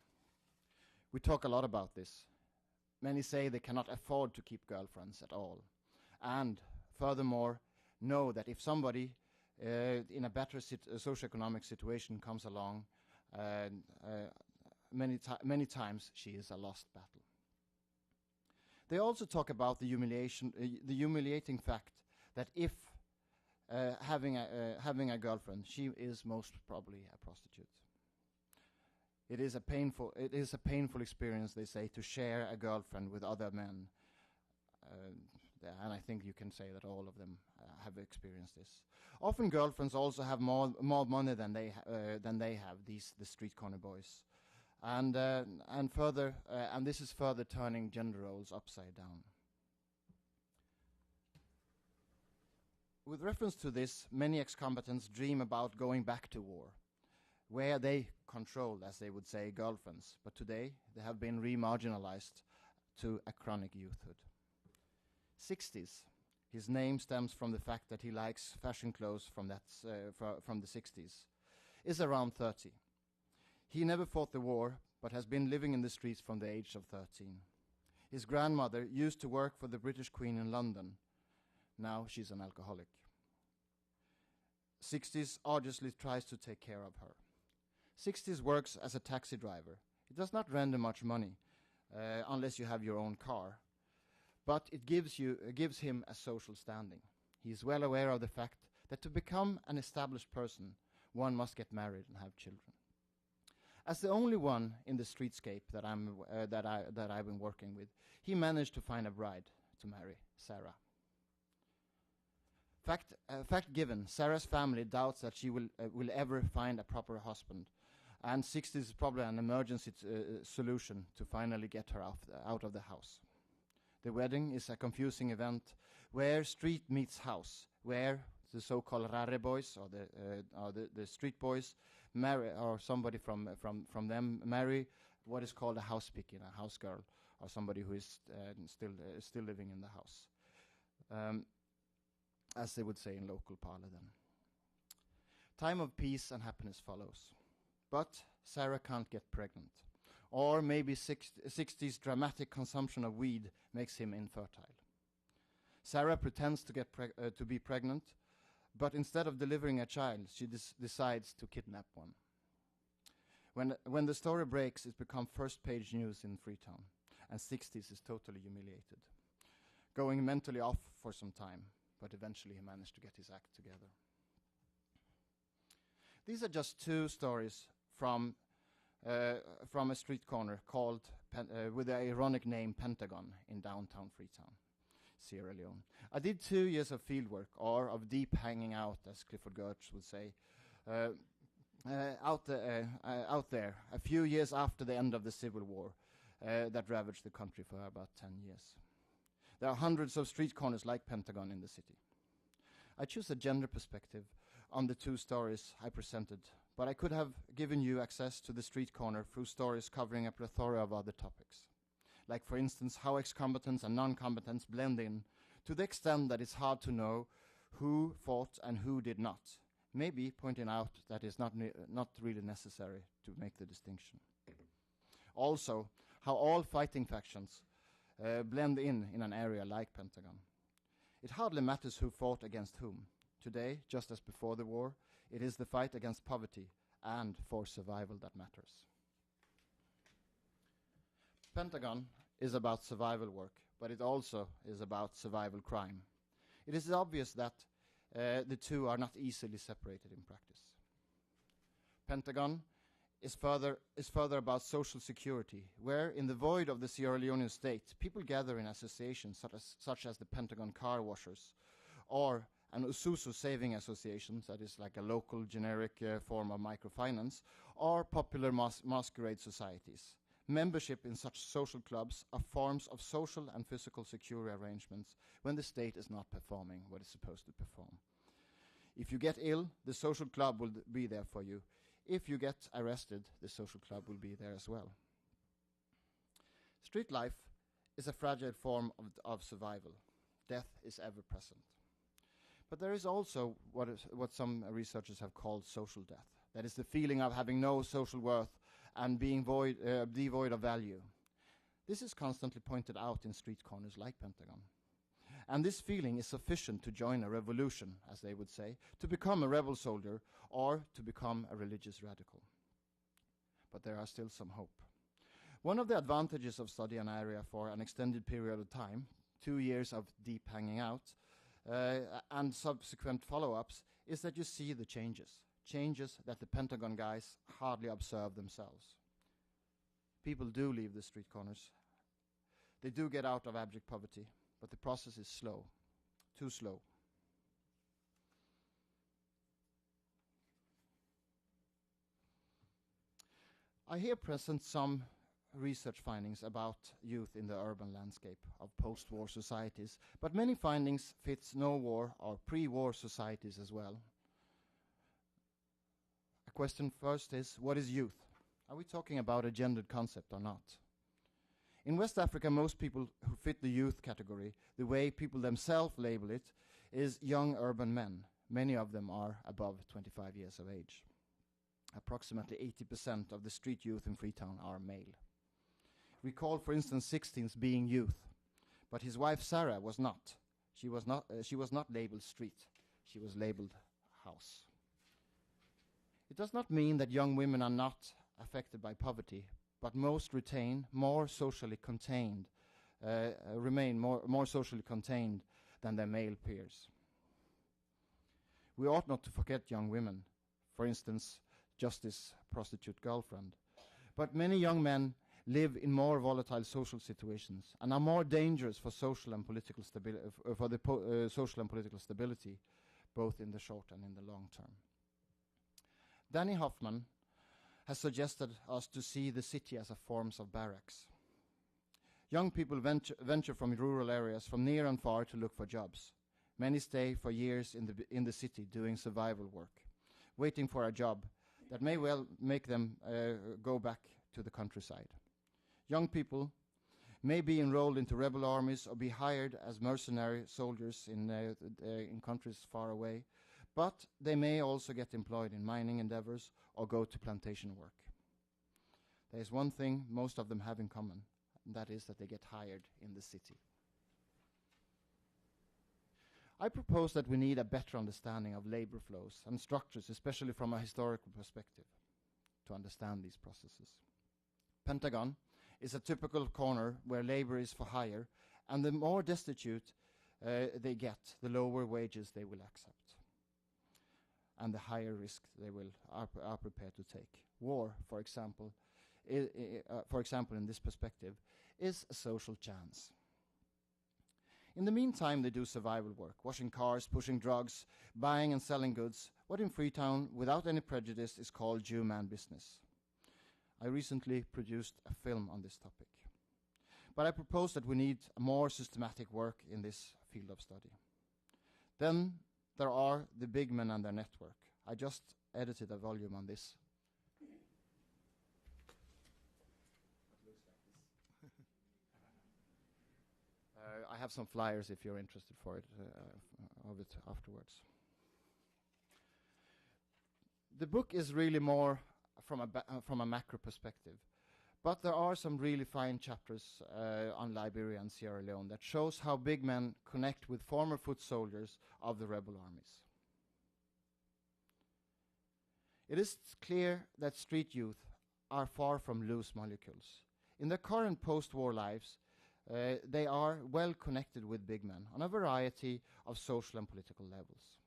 we talk a lot about this. Many say they cannot afford to keep girlfriends at all. And furthermore, know that if somebody in a better socioeconomic situation comes along, many times she is a lost battle. They also talk about the humiliating fact that if having a girlfriend, she is most probably a prostitute. It is a painful experience, they say, to share a girlfriend with other men. And I think you can say that all of them have experienced this. Often girlfriends also have more money than they have, the street corner boys, and this is further turning gender roles upside down. With reference to this, many ex-combatants dream about going back to war, where they control, as they would say, girlfriends, but today they have been remarginalized to a chronic youthhood. 60s. His name stems from the fact that he likes fashion clothes from the 60s. Is around 30. He never fought the war, but has been living in the streets from the age of 13. His grandmother used to work for the British Queen in London. Now she's an alcoholic. 60s arduously tries to take care of her. 60s works as a taxi driver. It does not render much money, unless you have your own car. But it gives him a social standing. He is well aware of the fact that to become an established person, one must get married and have children. As the only one in the streetscape that I've been working with, he managed to find a bride to marry, Sarah. Fact given, Sarah's family doubts that she will ever find a proper husband, and 60 is probably an emergency solution to finally get her out of the house. The wedding is a confusing event where street meets house, where the so-called rare boys or the street boys marry, or somebody from them marry what is called a house pikin, a house girl, or somebody who is still living in the house, as they would say in local parlor then. Time of peace and happiness follows, but Sarah can't get pregnant. Or maybe 60s dramatic consumption of weed makes him infertile. Sarah pretends to be pregnant, but instead of delivering a child, she decides to kidnap one. When the story breaks, it becomes first-page news in Freetown, and 60s is totally humiliated, going mentally off for some time, but eventually he managed to get his act together. These are just two stories from a street corner called with the ironic name Pentagon in downtown Freetown, Sierra Leone. I did 2 years of field work, or of deep hanging out, as Clifford Geertz would say, out there a few years after the end of the Civil War that ravaged the country for about 10 years. There are hundreds of street corners like Pentagon in the city. I choose a gender perspective on the two stories I presented, but I could have given you access to the street corner through stories covering a plethora of other topics. Like, for instance, how ex-combatants and non-combatants blend in to the extent that it's hard to know who fought and who did not, maybe pointing out that it's not really necessary to make the distinction. Also, how all fighting factions blend in an area like Pentagon. It hardly matters who fought against whom. Today, just as before the war, it is the fight against poverty and for survival that matters. Pentagon is about survival work, but it also is about survival crime. It is obvious that the two are not easily separated in practice. Pentagon is further about social security, where in the void of the Sierra Leonean state, people gather in associations such as the Pentagon Car Washers, or an Ususu Saving Association, that is like a local generic form of microfinance, or popular masquerade societies. Membership in such social clubs are forms of social and physical security arrangements when the state is not performing what it's supposed to perform. If you get ill, the social club will be there for you. If you get arrested, the social club will be there as well. Street life is a fragile form of survival. Death is ever present. But there is also what some researchers have called social death. That is the feeling of having no social worth and being devoid of value. This is constantly pointed out in street corners like Pentagon. And this feeling is sufficient to join a revolution, as they would say, to become a rebel soldier or to become a religious radical. But there are still some hope. One of the advantages of studying an area for an extended period of time, 2 years of deep hanging out, and subsequent follow-ups, is that you see the changes that the Pentagon guys hardly observe themselves. People do leave the street corners. They do get out of abject poverty, but the process is slow, too slow. I here present some research findings about youth in the urban landscape of post-war societies, but many findings fits no war or pre-war societies as well. A question first is, what is youth? Are we talking about a gendered concept or not? In West Africa, most people who fit the youth category, the way people themselves label it, is young urban men. Many of them are above 25 years of age. Approximately 80% of the street youth in Freetown are male. Recall, for instance, 16's being youth, but his wife Sarah was not. She was not labeled street. She was labeled house. It does not mean that young women are not affected by poverty, but most remain more socially contained than their male peers. We ought not to forget young women, for instance, Justice prostitute girlfriend. But many young men live in more volatile social situations and are more dangerous for social and political stability, both in the short and in the long term. Danny Hoffman has suggested us to see the city as a form of barracks. Young people venture from rural areas, from near and far, to look for jobs. Many stay for years in the city doing survival work, waiting for a job that may well make them go back to the countryside. Young people may be enrolled into rebel armies or be hired as mercenary soldiers in countries far away, but they may also get employed in mining endeavors or go to plantation work. There is one thing most of them have in common, and that is that they get hired in the city. I propose that we need a better understanding of labor flows and structures, especially from a historical perspective, to understand these processes. Pentagon is a typical corner where labor is for hire, and the more destitute they get, the lower wages they will accept, and the higher risk they are prepared to take. War, for example, in this perspective, is a social chance. In the meantime, they do survival work, washing cars, pushing drugs, buying and selling goods, what in Freetown, without any prejudice, is called Jew man business. I recently produced a film on this topic. But I propose that we need more systematic work in this field of study. Then there are the big men and their network. I just edited a volume on this. I have some flyers if you're interested of it afterwards. The book is really more from a macro perspective, but there are some really fine chapters on Liberia and Sierra Leone that shows how big men connect with former foot soldiers of the rebel armies. It is clear that street youth are far from loose molecules. In their current post-war lives, they are well connected with big men on a variety of social and political levels.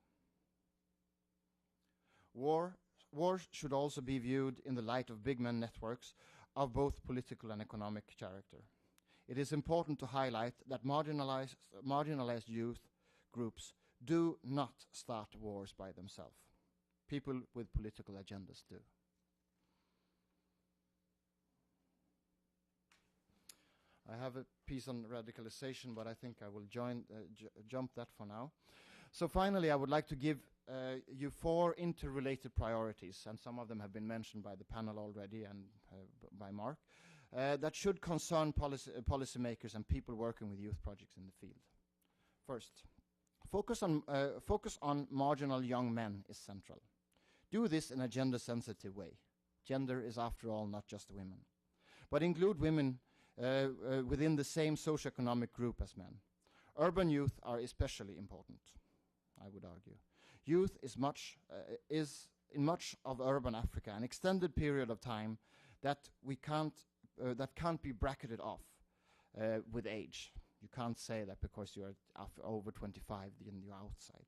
War wars should also be viewed in the light of big men networks of both political and economic character. It is important to highlight that marginalized youth groups do not start wars by themselves. People with political agendas do. I have a piece on radicalization, but I think I will jump that for now. So finally, I would like to give you 4 interrelated priorities, and some of them have been mentioned by the panel already and by Mark, that should concern policymakers and people working with youth projects in the field. First, focus on marginal young men is central. Do this in a gender-sensitive way. Gender is, after all, not just women. But include women within the same socioeconomic group as men. Urban youth are especially important, I would argue. Youth is in much of urban Africa an extended period of time that can't be bracketed off with age. You can't say that because you're over 25, then you're outside,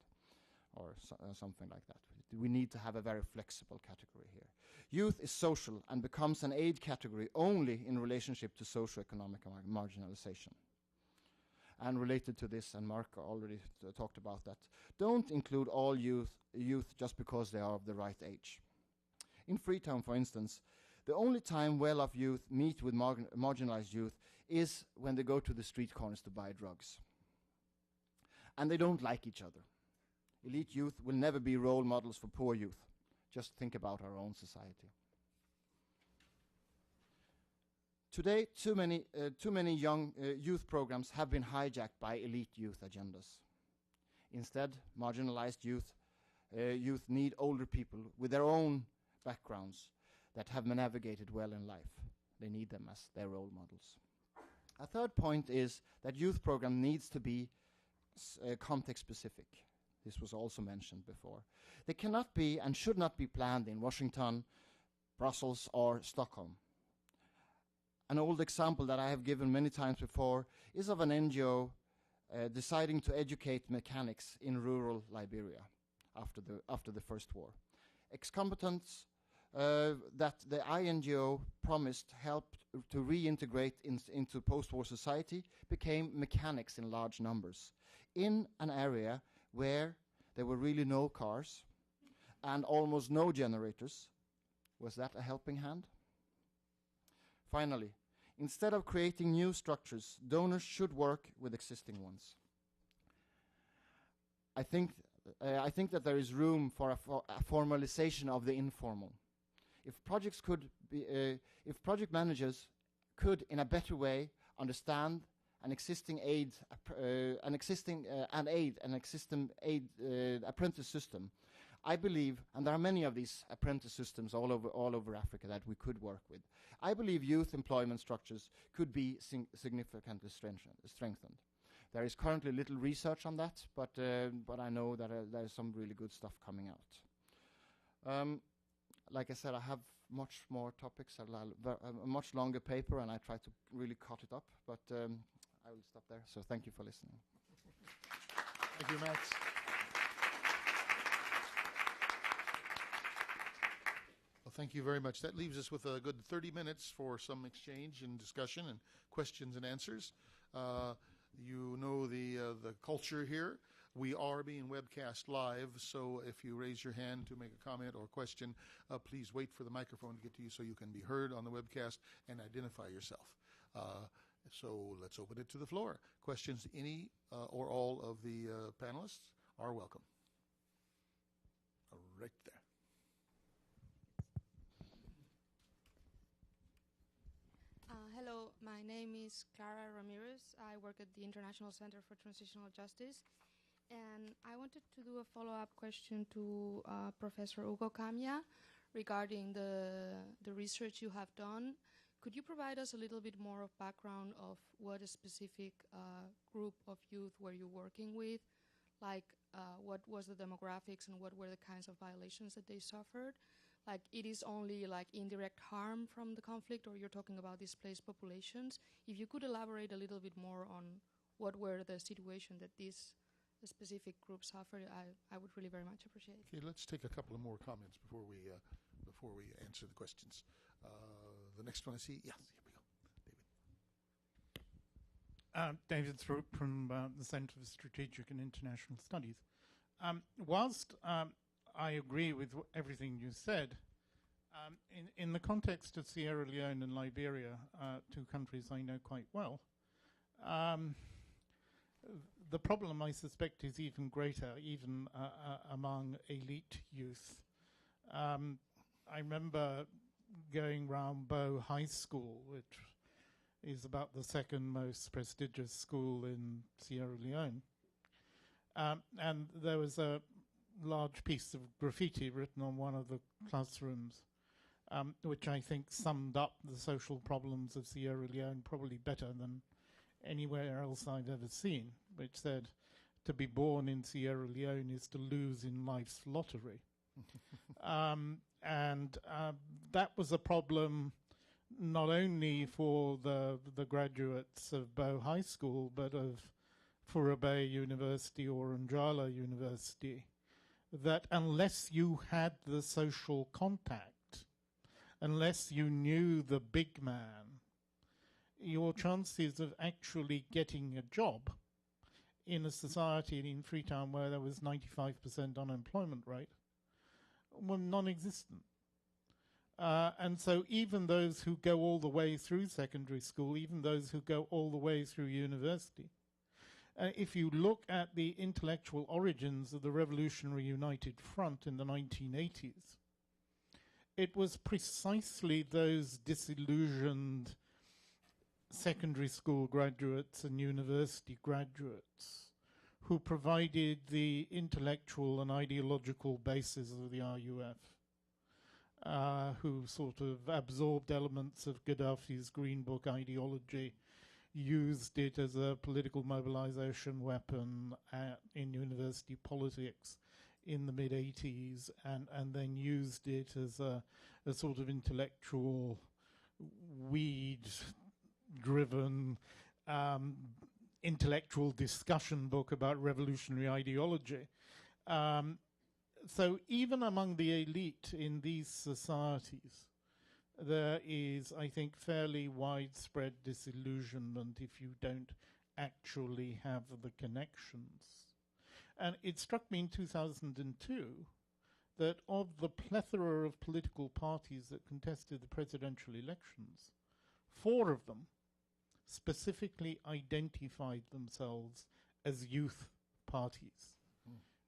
or something like that. We need to have a very flexible category here. Youth is social and becomes an aid category only in relationship to socioeconomic marginalization. And related to this, and Mark already talked about that, don't include all youth just because they are of the right age. In Freetown, for instance, the only time well-off youth meet with marginalized youth is when they go to the street corners to buy drugs. And they don't like each other. Elite youth will never be role models for poor youth. Just think about our own society. Today, too many young youth programs have been hijacked by elite youth agendas. Instead, marginalized youth need older people with their own backgrounds that have navigated well in life. They need them as their role models. A third point is that youth program needs to be context specific. This was also mentioned before. They cannot be and should not be planned in Washington, Brussels, or Stockholm. An old example that I have given many times before is of an NGO deciding to educate mechanics in rural Liberia after the First War. Ex-combatants that the INGO promised help to reintegrate into post-war society became mechanics in large numbers in an area where there were really no cars and almost no generators. Was that a helping hand? Finally, instead of creating new structures, donors should work with existing ones. I think that there is room for a formalization of the informal. If project managers could, in a better way, understand an existing apprentice system, I believe, and there are many of these apprentice systems all over Africa that we could work with. I believe youth employment structures could be significantly strengthened. There is currently little research on that, but I know that there is some really good stuff coming out. Like I said, I have much more topics, a much longer paper, and I try to really cut it up, but I will stop there. So thank you for listening. Thank you, Max. Well, thank you very much. That leaves us with a good 30 minutes for some exchange and discussion and questions and answers. You know the culture here. We are being webcast live, so if you raise your hand to make a comment or question, please wait for the microphone to get to you so you can be heard on the webcast and identify yourself. So let's open it to the floor. Questions, any or all of the panelists are welcome. Right there. Hello, my name is Clara Ramirez. I work at the International Center for Transitional Justice. And I wanted to do a follow-up question to Professor Ugo Kamia regarding the research you have done. Could you provide us a little bit more of background of what a specific group of youth were you working with? Like what was the demographics and what were the kinds of violations that they suffered? Like it is only like indirect harm from the conflict, or you're talking about displaced populations? If you could elaborate a little bit more on what were the situation that these specific groups suffer, I would really very much appreciate. Okay, let's take a couple of more comments before we answer the questions. The next one I see, yes, here we go. David Thrope from the Center for Strategic and International Studies. Whilst I agree with everything you said, in the context of Sierra Leone and Liberia, two countries I know quite well, the problem, I suspect, is even greater, even among elite youth. I remember going round Bo High School, which is about the second most prestigious school in Sierra Leone. And there was a large piece of graffiti written on one of the classrooms, which I think summed up the social problems of Sierra Leone probably better than anywhere else I've ever seen, which said, to be born in Sierra Leone is to lose in life's lottery. And that was a problem not only for the graduates of Bo High School, but of Furubay University or Njala University, that unless you had the social contact, unless you knew the big man, your chances of actually getting a job in a society in Freetown where there was 95% unemployment rate were non-existent. And so even those who go all the way through secondary school, even those who go all the way through university, if you look at the intellectual origins of the Revolutionary United Front in the 1980s, it was precisely those disillusioned secondary school graduates and university graduates who provided the intellectual and ideological basis of the RUF. Who sort of absorbed elements of Gaddafi's Green Book ideology, used it as a political mobilization weapon in university politics in the mid-80s, and then used it as a sort of intellectual, weed-driven intellectual discussion book about revolutionary ideology. So even among the elite in these societies, there is, I think, fairly widespread disillusionment if you don't actually have the connections. And it struck me in 2002 that of the plethora of political parties that contested the presidential elections, 4 of them specifically identified themselves as youth parties.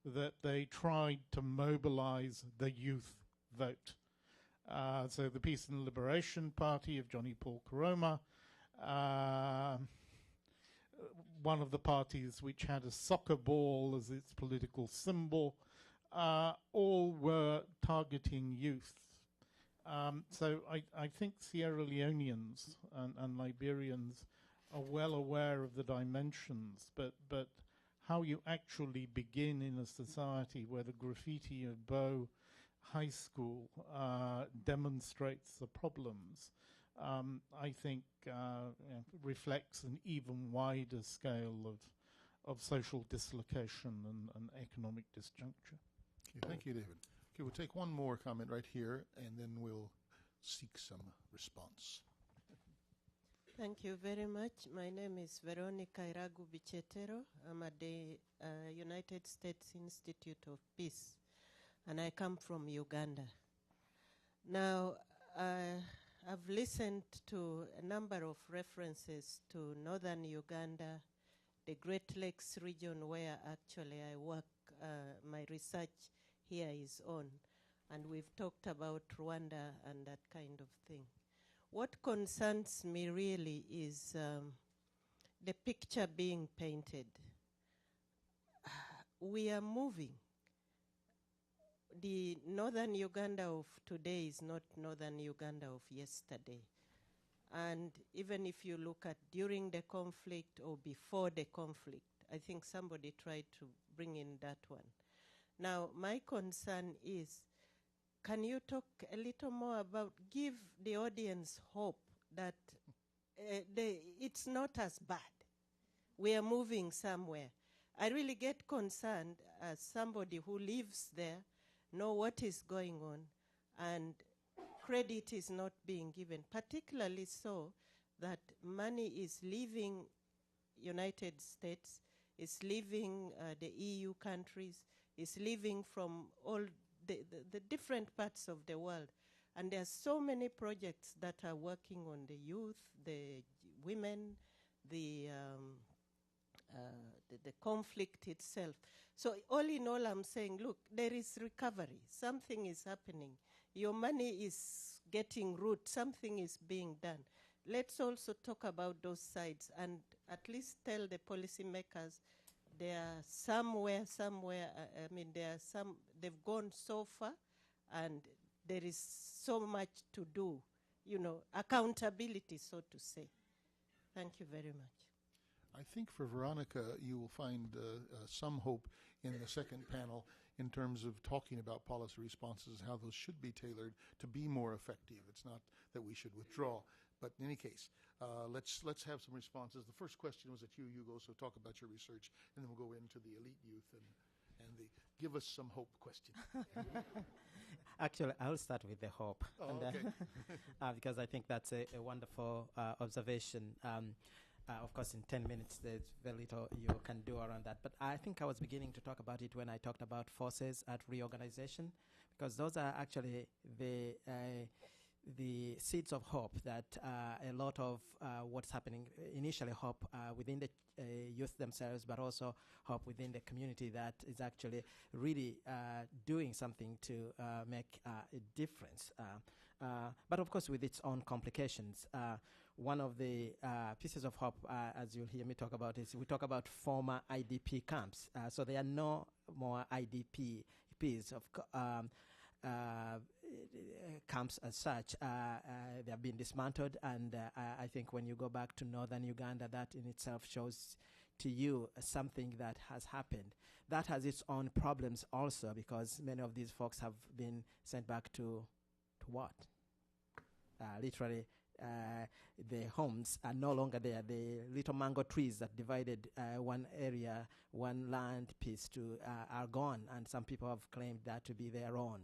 That they tried to mobilize the youth vote. So the Peace and Liberation Party of Johnny Paul Koroma, one of the parties which had a soccer ball as its political symbol, all were targeting youth. So I think Sierra Leoneans and Liberians are well aware of the dimensions, but how you actually begin in a society where the graffiti of Bo High School demonstrates the problems, I think reflects an even wider scale of social dislocation and economic disjuncture. Okay, thank you, David. Okay, we'll take one more comment right here, and then we'll seek some response. Thank you very much. My name is Veronica Iragu Bichetero. I'm at the United States Institute of Peace, and I come from Uganda. Now, I've listened to a number of references to northern Uganda, the Great Lakes region where actually I work, my research here is on, and we've talked about Rwanda and that kind of thing. What concerns me really is the picture being painted. We are moving. The northern Uganda of today is not northern Uganda of yesterday. And even if you look at during the conflict or before the conflict, I think somebody tried to bring in that one. Now, my concern is, can you talk a little more about, give the audience hope that it's not as bad. We are moving somewhere. I really get concerned as somebody who lives there, know what is going on, and credit is not being given, particularly so that money is leaving United States, is leaving the EU countries, is leaving from all the different parts of the world. And there are so many projects that are working on the youth, the women, the conflict itself. So all in all, I'm saying, look, there is recovery. Something is happening. Your money is getting root. Something is being done. Let's also talk about those sides and at least tell the policymakers there are somewhere, there are some, they've gone so far and there is so much to do, accountability, so to say. Thank you very much. I think for Veronica, you will find some hope in the second panel in terms of talking about policy responses, how those should be tailored to be more effective. It's not that we should withdraw. But in any case, let's have some responses. The first question was at you, Hugo, so talk about your research, and then we'll go into the elite youth and the give us some hope question. Actually, I'll start with the hope. Oh, okay. Because I think that's a wonderful observation. Of course, in 10 minutes, there's very little you can do around that. But I think I was beginning to talk about it when I talked about forces at reorganization, because those are actually the seeds of hope that a lot of what's happening, initially hope within the youth themselves, but also hope within the community that is actually really doing something to make a difference. But of course with its own complications. One of the pieces of hope, as you'll hear me talk about, is we talk about former IDP camps. So there are no more IDPs of camps as such. They have been dismantled, and I think when you go back to northern Uganda, that in itself shows to you something that has happened. That has its own problems also, because many of these folks have been sent back to what? Literally, the homes are no longer there. The little mango trees that divided one area, one land piece to are gone, and some people have claimed that to be their own.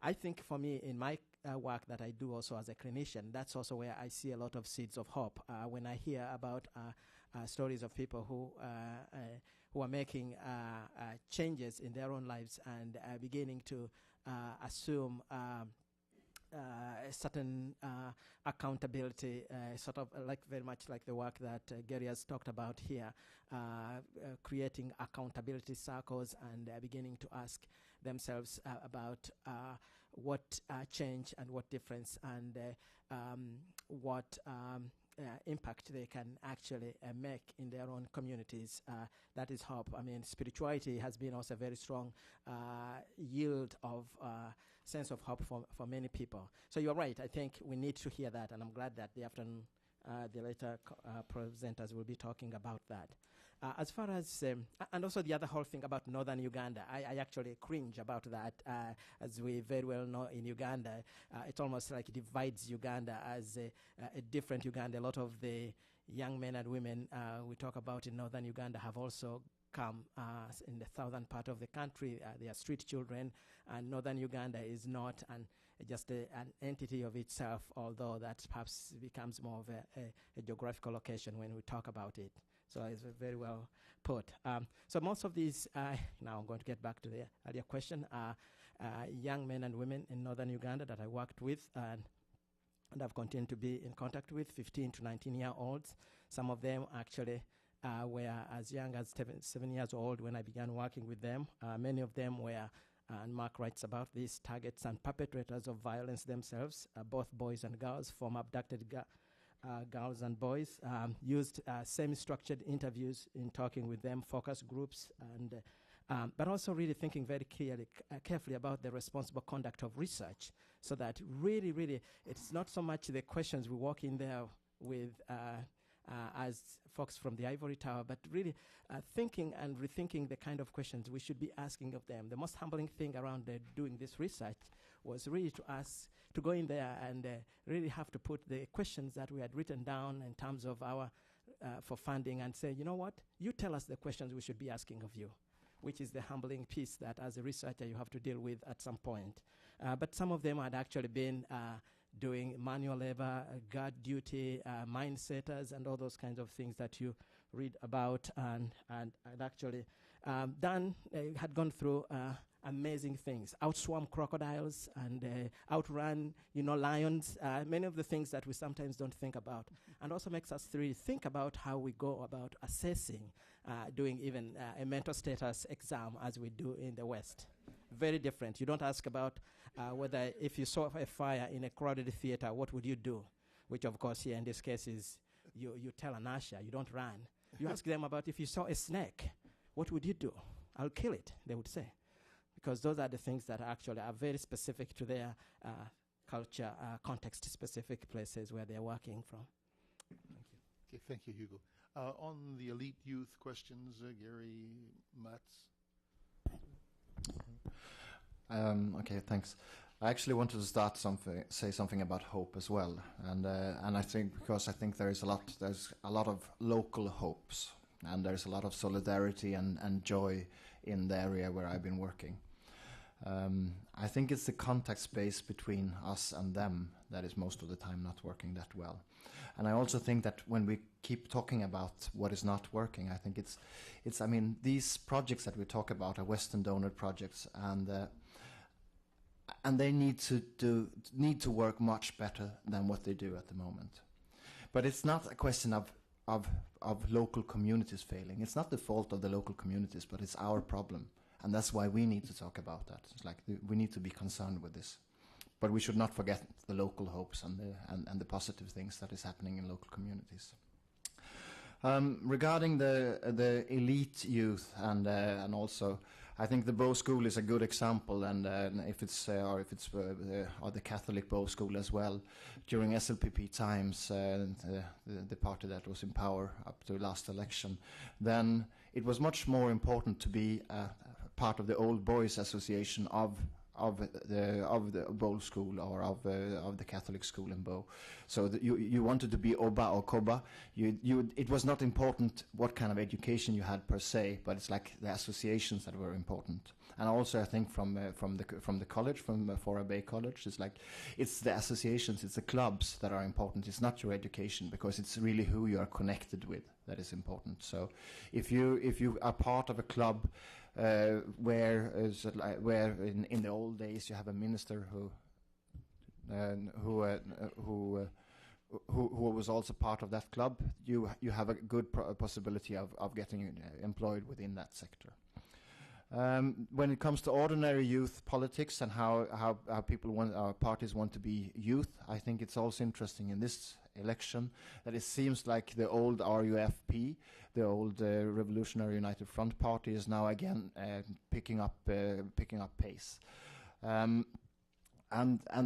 I think for me, in my work that I do also as a clinician, that's also where I see a lot of seeds of hope. When I hear about stories of people who are making changes in their own lives and beginning to assume a certain accountability, sort of very much like the work that Gary has talked about here, creating accountability circles and beginning to ask themselves about what change and what difference and what impact they can actually make in their own communities. That is hope. I mean, spirituality has been also a very strong yield of sense of hope for many people. So you're right. I think we need to hear that, and I'm glad that the later presenters will be talking about that. As far as, and also the other whole thing about northern Uganda, I actually cringe about that. As we very well know in Uganda, it almost like divides Uganda as a different Uganda. A lot of the young men and women we talk about in northern Uganda have also come in the southern part of the country. They are street children, and northern Uganda is not just an entity of itself, although that perhaps becomes more of a geographical location when we talk about it. So it's very well put. So most of these, now I'm going to get back to the earlier question, young men and women in northern Uganda that I worked with and I've continued to be in contact with, 15 to 19-year-olds. Some of them actually were as young as 7 years old when I began working with them. Many of them were, and Mark writes about this, targets and perpetrators of violence themselves, both boys and girls, from abducted girls and boys, used semi-structured interviews in talking with them, focus groups, and but also really thinking very carefully about the responsible conduct of research, so that really, it's not so much the questions we walk in there with as folks from the ivory tower, but really thinking and rethinking the kind of questions we should be asking of them. The most humbling thing around doing this research was really to go in there and really have to put the questions that we had written down in terms of our for funding and say, you know what, you tell us the questions we should be asking of you, which is the humbling piece that as a researcher you have to deal with at some point. But some of them had actually been doing manual labor, guard duty, mine setters, and all those kinds of things that you read about, and actually had gone through amazing things, outswarm crocodiles and outrun, lions, many of the things that we sometimes don't think about, and also makes us really think about how we go about assessing, doing even a mental status exam as we do in the West. Very different. You don't ask about whether if you saw a fire in a crowded theater, what would you do? Which, of course, here in this case is you tell an usher, you don't run. You ask them about if you saw a snake, what would you do? I'll kill it, they would say. Because those are the things that actually are very specific to their culture, context-specific places where they're working from. Thank you. Okay, thank you, Hugo. On the elite youth questions, Gary, Mats? Okay, thanks. I actually wanted to say something about hope as well, and I think because I think there's a lot of local hopes, and there's a lot of solidarity and joy in the area where I've been working. I think it's the contact space between us and them that is most of the time not working that well. And I also think that when we keep talking about what is not working, I think I mean, these projects that we talk about are Western donor projects, and they need to work much better than what they do at the moment. But it's not a question of local communities failing. It's not the fault of the local communities, but it's our problem. And that's why we need to talk about that. It's like we need to be concerned with this. But we should not forget the local hopes and the positive things that is happening in local communities. Regarding the elite youth and also, I think the Bow School is a good example, and if it's or the Catholic Bow School as well. During SLPP times, the party that was in power up to last election, then it was much more important to be part of the Old Boys Association of the Bow School or of the Catholic school in Bow. So that you wanted to be Oba or Koba. It was not important what kind of education you had per se, but it's like the associations that were important. And also I think from the college, from Fora Bay College, it's the associations, it's the clubs that are important. It's not your education, because it's really who you are connected with that is important. So if you are part of a club where in the old days you have a minister who was also part of that club, you have a good possibility of getting employed within that sector. When it comes to ordinary youth politics and how people our parties want to be youth, I think it's also interesting in this election that it seems like the old RUFP, the old Revolutionary United Front Party, is now again picking up pace. And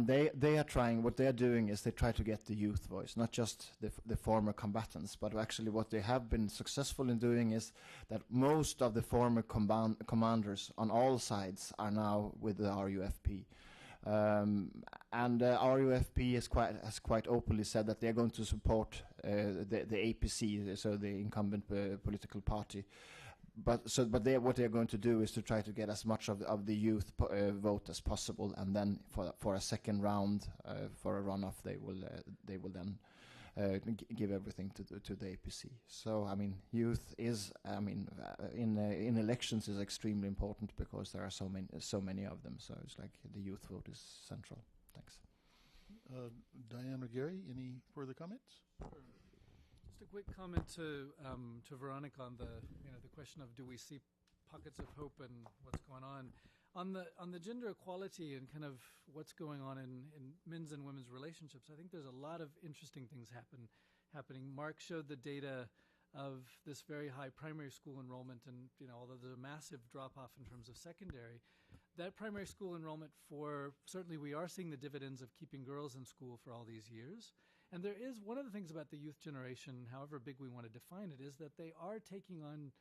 they are trying. What they are doing is they try to get the youth voice, not just the former combatants, but actually what they have been successful in doing is that most of the former commanders on all sides are now with the RUFP. And RUFP has quite openly said that they are going to support the APC, so the incumbent political party. But what they are going to do is to try to get as much of the youth vote as possible, and then for a second round, for a runoff, they will then give everything to the APC. So I mean, youth is in elections is extremely important because there are so many of them. So it's like the youth vote is central. Thanks. Diane or Gary, any further comments? Just a quick comment to Veronica on the question of do we see pockets of hope and what's going on the gender equality and kind of what's going on in men's and women's relationships. I think there's a lot of interesting things happening. Mark showed the data of this very high primary school enrollment, and although there's a massive drop off in terms of secondary, that primary school enrollment certainly we are seeing the dividends of keeping girls in school for all these years. And there is one of the things about the youth generation, however big we want to define it, is that they are taking on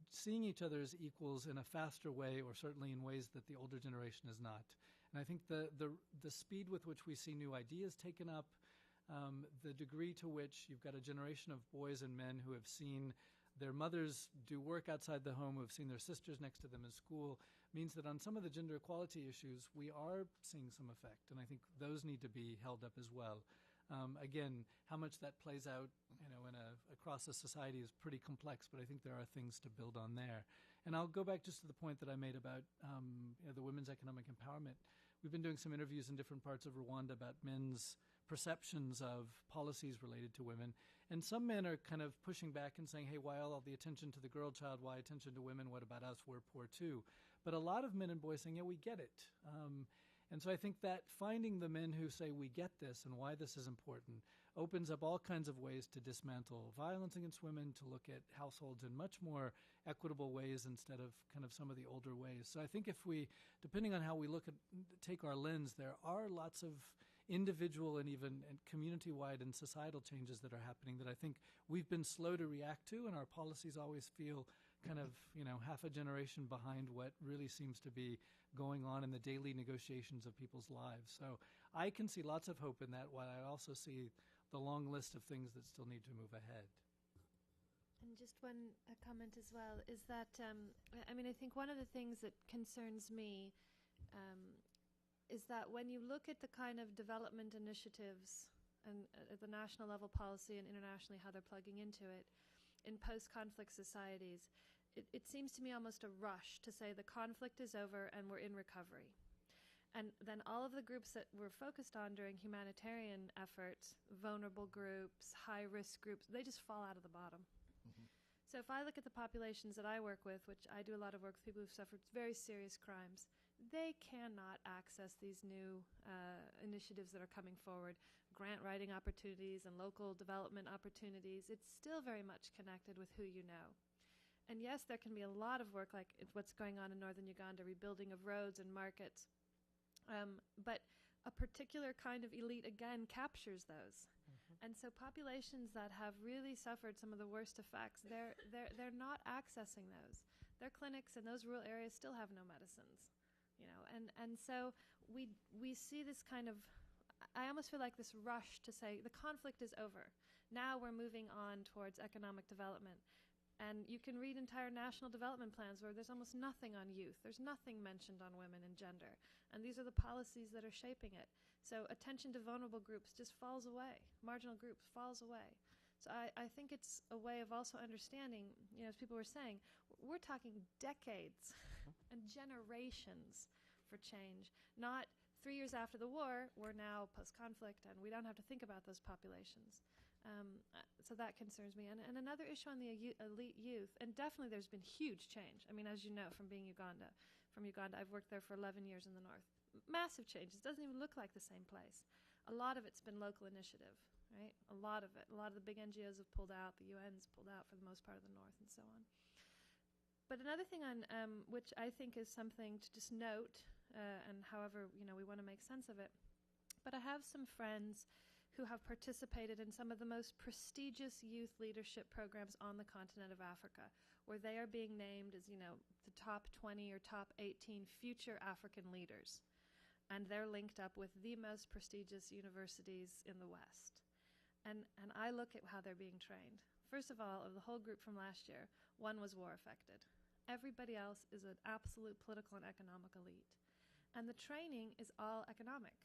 seeing each other as equals in a faster way, or certainly in ways that the older generation is not. And I think the speed with which we see new ideas taken up, The degree to which you've got a generation of boys and men who have seen their mothers do work outside the home, who have seen their sisters next to them in school, means that on some of the gender equality issues, we are seeing some effect, and I think those need to be held up as well. Again, how much that plays out, across a society is pretty complex, but I think there are things to build on there. And I'll go back just to the point that I made about the women's economic empowerment. We've been doing some interviews in different parts of Rwanda about men's perceptions of policies related to women. And some men are kind of pushing back and saying, hey, why all the attention to the girl child? Why attention to women? What about us? We're poor too. But a lot of men and boys saying, yeah, we get it. And so I think that finding the men who say we get this and why this is important opens up all kinds of ways to dismantle violence against women, to look at households in much more equitable ways instead of kind of some of the older ways. So I think if we, depending on how we take our lens, there are lots of individual and even community-wide and societal changes that are happening that I think we've been slow to react to, and our policies always feel kind of, half a generation behind what really seems to be going on in the daily negotiations of people's lives. So I can see lots of hope in that, while I also see the long list of things that still need to move ahead. And just one comment as well is that, I think one of the things that concerns me is that when you look at the kind of development initiatives and at the national level policy and internationally how they're plugging into it in post-conflict societies, it seems to me almost a rush to say the conflict is over and we're in recovery. And then all of the groups that were focused on during humanitarian efforts, vulnerable groups, high-risk groups, they just fall out of the bottom. Mm-hmm. So if I look at the populations that I work with, which I do a lot of work with people who've suffered very serious crimes, they cannot access these new initiatives that are coming forward, grant writing opportunities and local development opportunities. It's still very much connected with who you know. And yes, there can be a lot of work like what's going on in northern Uganda, rebuilding of roads and markets. But a particular kind of elite, again, captures those. Mm-hmm. And so populations that have really suffered some of the worst effects, they're not accessing those. Their clinics in those rural areas still have no medicines. And so we see this kind of, I almost feel like this rush to say the conflict is over. Now we're moving on towards economic development. And you can read entire national development plans where there's almost nothing on youth. There's nothing mentioned on women and gender. And these are the policies that are shaping it. So attention to vulnerable groups just falls away. Marginal groups falls away. So I think it's a way of also understanding, as people were saying, we're talking decades and generations for change. Not 3 years after the war, we're now post-conflict, and we don't have to think about those populations. So that concerns me. And another issue on the elite youth, and definitely there's been huge change. I mean, as you know, from Uganda, I've worked there for 11 years in the north. Massive changes. It doesn't even look like the same place. A lot of it's been local initiative, right? A lot of it. A lot of the big NGOs have pulled out. The UN's pulled out for the most part of the north and so on. But another thing on which I think is something to just note, and however, we want to make sense of it, but I have some friends who have participated in some of the most prestigious youth leadership programs on the continent of Africa, where they are being named as, the top 20 or top 18 future African leaders. And they're linked up with the most prestigious universities in the West. And I look at how they're being trained. First of all, of the whole group from last year, one was war affected. Everybody else is an absolute political and economic elite. And the training is all economic.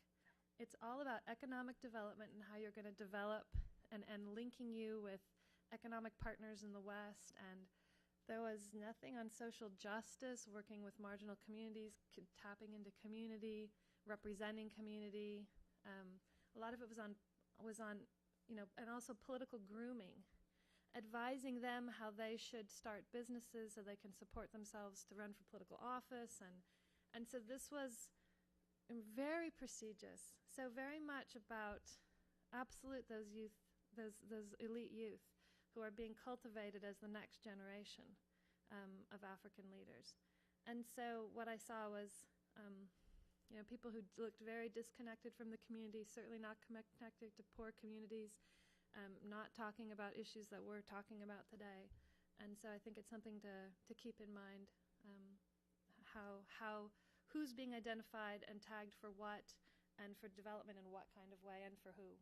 It's all about economic development and how you're going to develop and linking you with economic partners in the West. And there was nothing on social justice, working with marginal communities, tapping into community, representing community. A lot of it was on, and also political grooming, advising them how they should start businesses so they can support themselves to run for political office. And so this was very prestigious. So very much about those youth, those elite youth who are being cultivated as the next generation of African leaders. And so what I saw was, people who looked very disconnected from the community, certainly not connected to poor communities, not talking about issues that we're talking about today. And so I think it's something to keep in mind, who's being identified and tagged for what, and for development in what kind of way, and for who.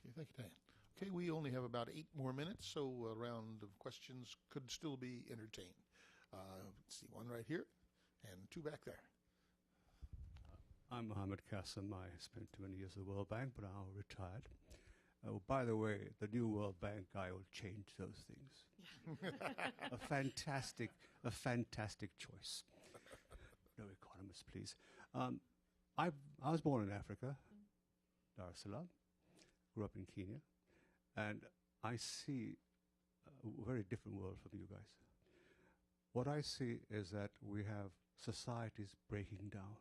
Okay, thank you, Diane. Okay, we only have about 8 more minutes, so a round of questions could still be entertained. Let's see, one right here and 2 back there. I'm Mohammed Qasim. I spent 20 years at the World Bank, but I'm retired. By the way, the new World Bank guy will change those things. a fantastic choice. No economists, please. I was born in Africa, Dar es Salaam, grew up in Kenya, and I see a very different world from you guys. What I see is that we have societies breaking down,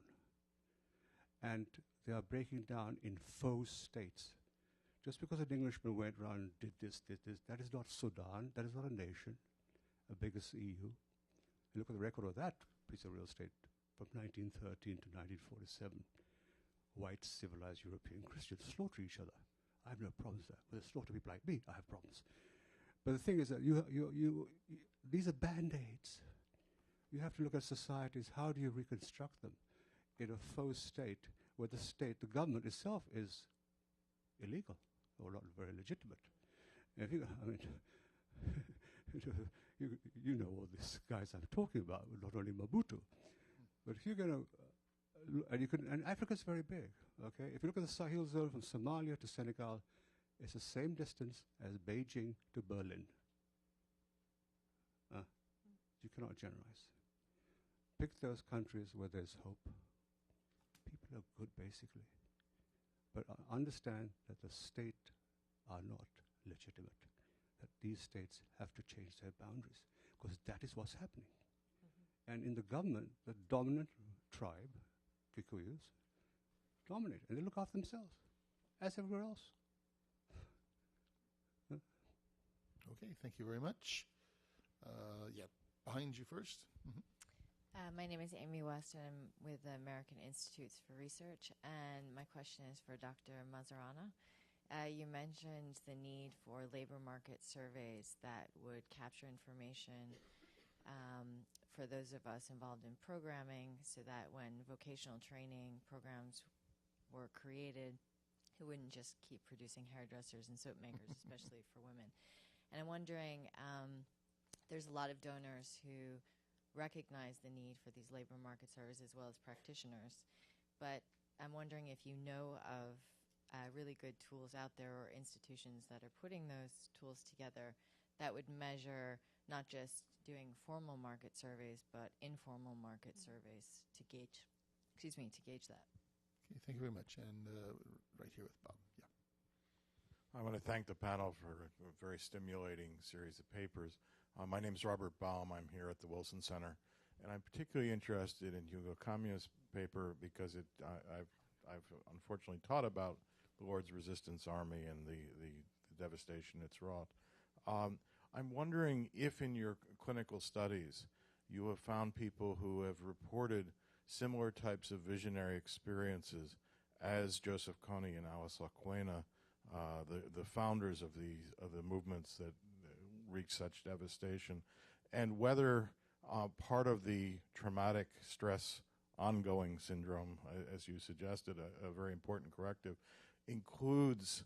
and they are breaking down in faux states. Just because an Englishman went around and did this, that is not Sudan, that is not a nation, the biggest EU. You look at the record of that piece of real estate from 1913 to 1947. White, civilized European Christians slaughter each other. I have no problems there. But they slaughter people like me, I have problems. But the thing is that these are Band-Aids. You have to look at societies, how do you reconstruct them in a faux state where the government itself is illegal or not very legitimate. If you know all these guys I'm talking about, not only Mobutu, but if you're going to, and Africa's very big, okay? If you look at the Sahel zone from Somalia to Senegal, it's the same distance as Beijing to Berlin. You cannot generalize. Pick those countries where there's hope. People are good, basically. But understand that the state are not legitimate, that these states have to change their boundaries, because that is what's happening. Mm-hmm. And in the government, the dominant tribe, Kikuyus, dominate, and they look after themselves, as everywhere else. Okay, thank you very much. Yeah, behind you first. Mm-hmm. My name is Amy West, and I'm with the American Institutes for Research, and my question is for Dr. Mazarana. You mentioned the need for labor market surveys that would capture information for those of us involved in programming so that when vocational training programs were created, it wouldn't just keep producing hairdressers and soap makers, especially for women. And I'm wondering, there's a lot of donors who recognize the need for these labor market surveys as well as practitioners. But I'm wondering if you know of really good tools out there or institutions that are putting those tools together that would measure not just doing formal market surveys, but informal market surveys to gauge that. Okay, thank you very much. And right here with Bob. Yeah. I want to thank the panel for a very stimulating series of papers. My name is Robert Baum. I'm here at the Wilson Center, and I'm particularly interested in Hugo Kamia's paper because I've unfortunately taught about the Lord's Resistance Army and the devastation it's wrought. I'm wondering if in your clinical studies you have found people who have reported similar types of visionary experiences as Joseph Kony and Alice Laquena, the founders of the movements that wreaked such devastation, and whether part of the traumatic stress ongoing syndrome, as you suggested, a very important corrective, includes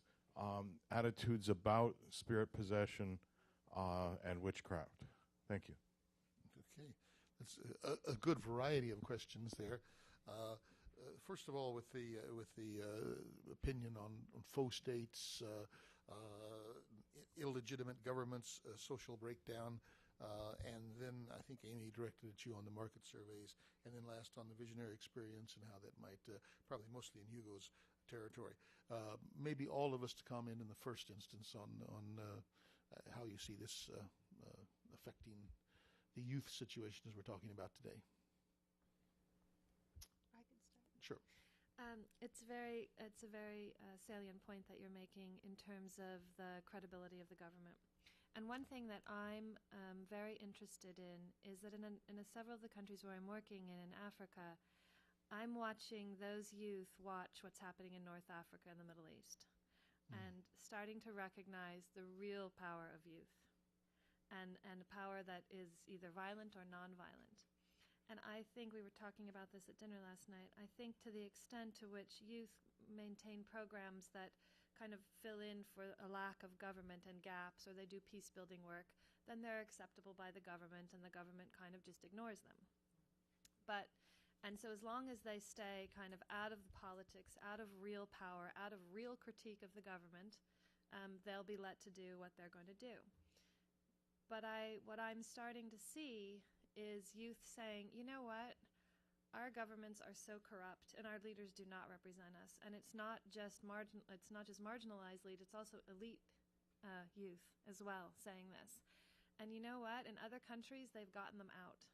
attitudes about spirit possession and witchcraft. Thank you. Okay, that's a good variety of questions there. First of all, with the opinion on faux states, illegitimate governments, social breakdown, and then I think Amy directed at you on the market surveys, and then last on the visionary experience and how that might, probably mostly in Hugo's territory. Maybe all of us to comment in the first instance on how you see this affecting the youth situation as we're talking about today. I can start. Sure. It's a very salient point that you're making in terms of the credibility of the government. And one thing that I'm very interested in is that in several of the countries where I'm working in Africa, I'm watching those youth watch what's happening in North Africa and the Middle East, and starting to recognize the real power of youth, and a power that is either violent or nonviolent. And I think we were talking about this at dinner last night. I think to the extent to which youth maintain programs that kind of fill in for a lack of government and gaps, or they do peace building work, then they're acceptable by the government, and the government kind of just ignores them. And so as long as they stay kind of out of the politics, out of real power, out of real critique of the government, they'll be let to do what they're going to do. But what I'm starting to see is youth saying, you know what, our governments are so corrupt, and our leaders do not represent us. And it's not just marginalized elite; it's also elite youth as well saying this. And you know what? In other countries, they've gotten them out.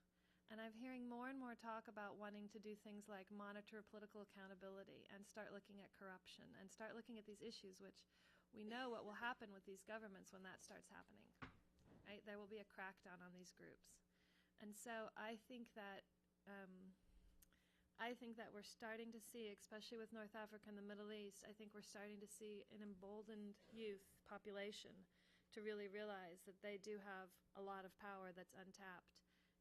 And I'm hearing more and more talk about wanting to do things like monitor political accountability and start looking at corruption and start looking at these issues, which we know what will happen with these governments when that starts happening. Right? There will be a crackdown on these groups. And so I think that we're starting to see, especially with North Africa and the Middle East, I think we're starting to see an emboldened youth population to really realize that they do have a lot of power that's untapped.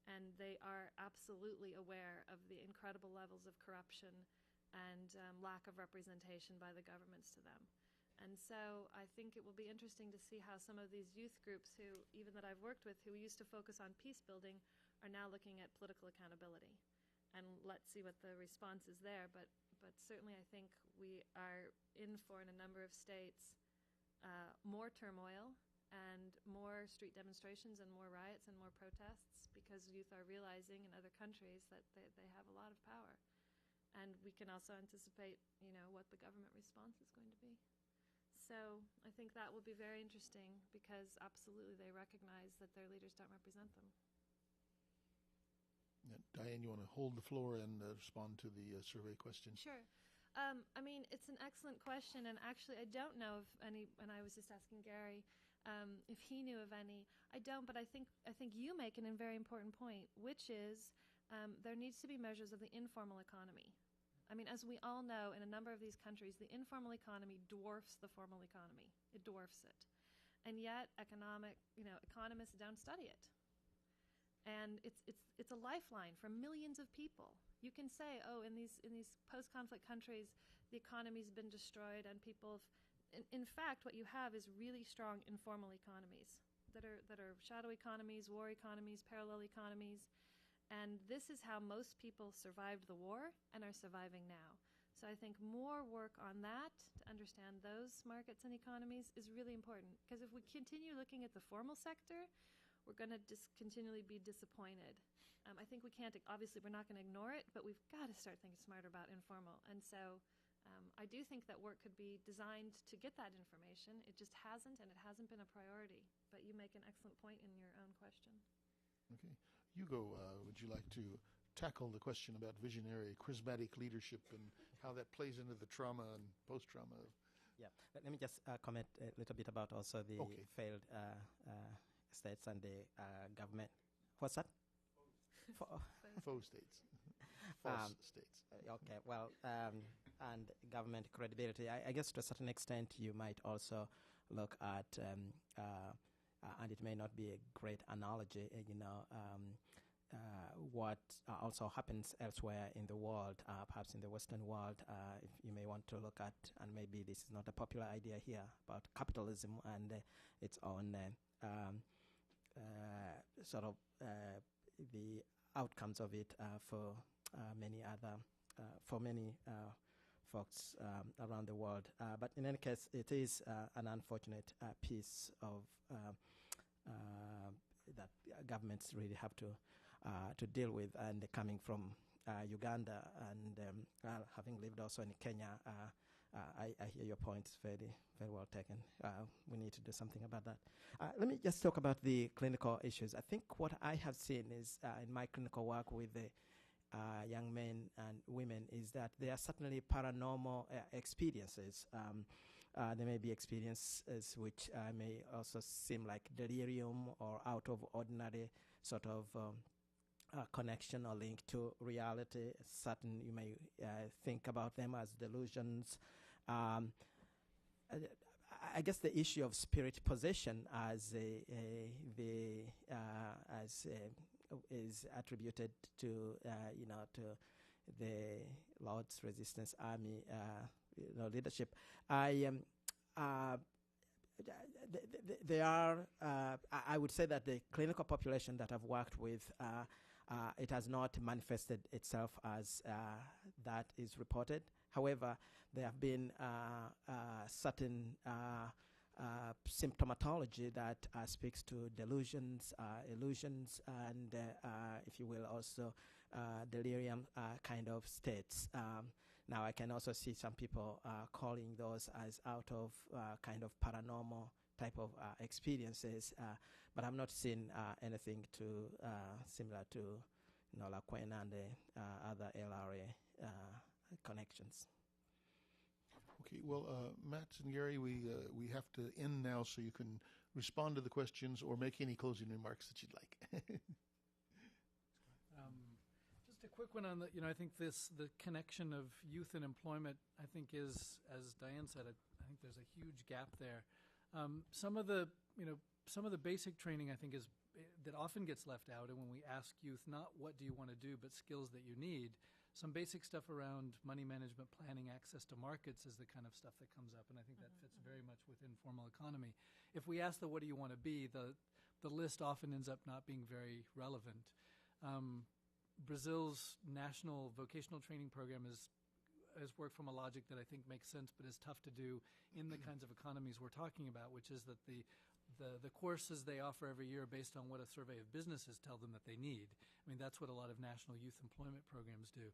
And they are absolutely aware of the incredible levels of corruption and lack of representation by the governments to them. And so I think it will be interesting to see how some of these youth groups who, even that I've worked with, who used to focus on peace building, are now looking at political accountability. And let's see what the response is there. But certainly I think we are in for, in a number of states, more turmoil and more street demonstrations and more riots and more protests, because youth are realizing in other countries that they have a lot of power. And we can also anticipate, what the government response is going to be. So I think that will be very interesting, because absolutely they recognize that their leaders don't represent them. Yeah, Diane, you want to hold the floor and respond to the survey question? Sure. It's an excellent question, and actually I don't know of any, and I was just asking Gary if he knew of any. I don't, but I think you make a very important point, which is there needs to be measures of the informal economy. As we all know, in a number of these countries, the informal economy dwarfs the formal economy. It dwarfs it. And yet economists don't study it. And it's a lifeline for millions of people. You can say, in these post-conflict countries, the economy's been destroyed, and people in fact, what you have is really strong informal economies that are shadow economies, war economies, parallel economies. And this is how most people survived the war and are surviving now. So I think more work on that to understand those markets and economies is really important. Because if we continue looking at the formal sector, we're going to just continually be disappointed. I think we can't, obviously we're not going to ignore it, but we've got to start thinking smarter about informal. And so I do think that work could be designed to get that information. It just hasn't, and it hasn't been a priority. But you make an excellent point in your own question. Okay. Hugo, would you like to tackle the question about visionary, charismatic leadership and how that plays into the trauma and post-trauma? Yeah. Let me just comment a little bit about also the failed states and the government. What's that? Faux states. False states. Okay, well, and government credibility. I guess to a certain extent you might also look at, and it may not be a great analogy, what also happens elsewhere in the world, perhaps in the Western world. If you may want to look at, and maybe this is not a popular idea here, about capitalism and its own the outcomes of it for many other folks around the world. But in any case, it is an unfortunate piece of that governments really have to deal with. And coming from Uganda and having lived also in Kenya, I hear your points, very, very well taken. We need to do something about that. Let me just talk about the clinical issues. I think what I have seen is in my clinical work with the young men and women is that there are certainly paranormal experiences. There may be experiences which may also seem like delirium or out of ordinary sort of connection or link to reality. Certain you may think about them as delusions. I guess the issue of spirit possession as is attributed to to the Lord's Resistance Army leadership. I they are, I would say that the clinical population that I've worked with, it has not manifested itself as that is reported. However, there have been certain symptomatology that speaks to delusions, illusions, and, if you will, also delirium kind of states. Now, I can also see some people calling those as out of kind of paranormal type of experiences, but I've not seen anything similar to La Quena and the other LRA connections. Okay, well, Matt and Gary, we have to end now, so you can respond to the questions or make any closing remarks that you'd like. Just a quick one on I think the connection of youth and employment, I think is, as Diane said, I think there's a huge gap there. Some of the basic training, I think, that often gets left out, and when we ask youth not what do you want to do, but skills that you need, some basic stuff around money management, planning, access to markets is the kind of stuff that comes up, and I think that fits very much within formal economy. If we ask what do you want to be, the list often ends up not being very relevant. Brazil's national vocational training program has worked from a logic that I think makes sense, but is tough to do in the kinds of economies we're talking about, which is that the courses they offer every year are based on what a survey of businesses tell them that they need. I mean, that's what a lot of national youth employment programs do.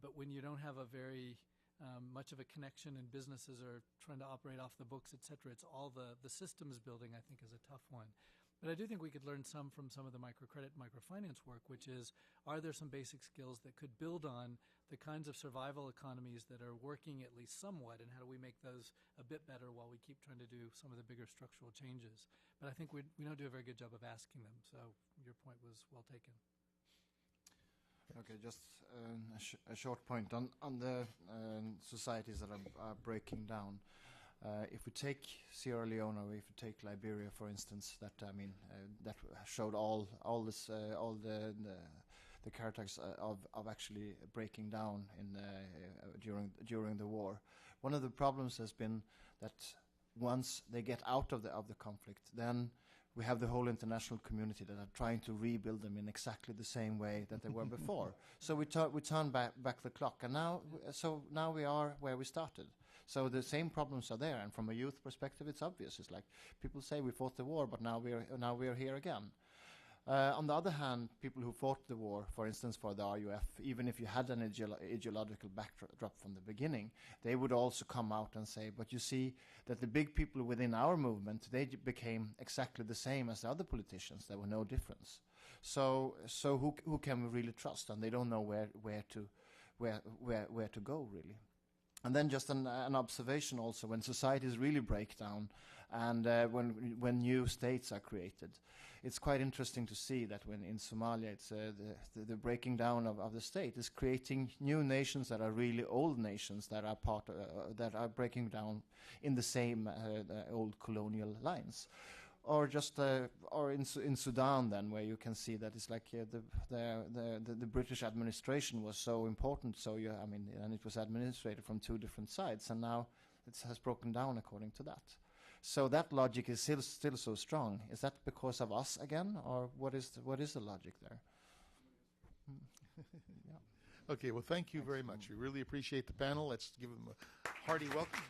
But when you don't have a very much of a connection and businesses are trying to operate off the books, et cetera, it's all the systems building, I think, is a tough one. But I do think we could learn some from some of the microcredit, microfinance work, which is, are there some basic skills that could build on the kinds of survival economies that are working at least somewhat, and how do we make those a bit better while we keep trying to do some of the bigger structural changes? But I think we don't do a very good job of asking them, so your point was well taken. Okay, just a short point on the societies that are breaking down. If we take Sierra Leone, or if we take Liberia, for instance, that showed all the characters of actually breaking down during the war. One of the problems has been that once they get out of the conflict, then we have the whole international community that are trying to rebuild them in exactly the same way that they were before. So we turn back the clock, and now we are where we started. So the same problems are there, and from a youth perspective, it's obvious. It's like people say we fought the war, but now we are here again. On the other hand, people who fought the war, for instance, for the RUF, even if you had an ideological backdrop from the beginning, they would also come out and say, but you see that the big people within our movement, they became exactly the same as the other politicians. There were no difference. So who can we really trust? And they don't know where to go, really. And then just an observation also, when societies really break down and when new states are created, it's quite interesting to see that when in Somalia, it's the breaking down of the state is creating new nations that are really old nations that are that are breaking down in the same old colonial lines. Or just or in Sudan, then, where you can see that it's like the British administration was so important. So and it was administrated from two different sides, and now it has broken down according to that. So that logic is still so strong. Is that because of us again, or what is the logic there? Yeah. Okay. Well, thank you very much. We really appreciate the panel. Let's give them a hearty welcome.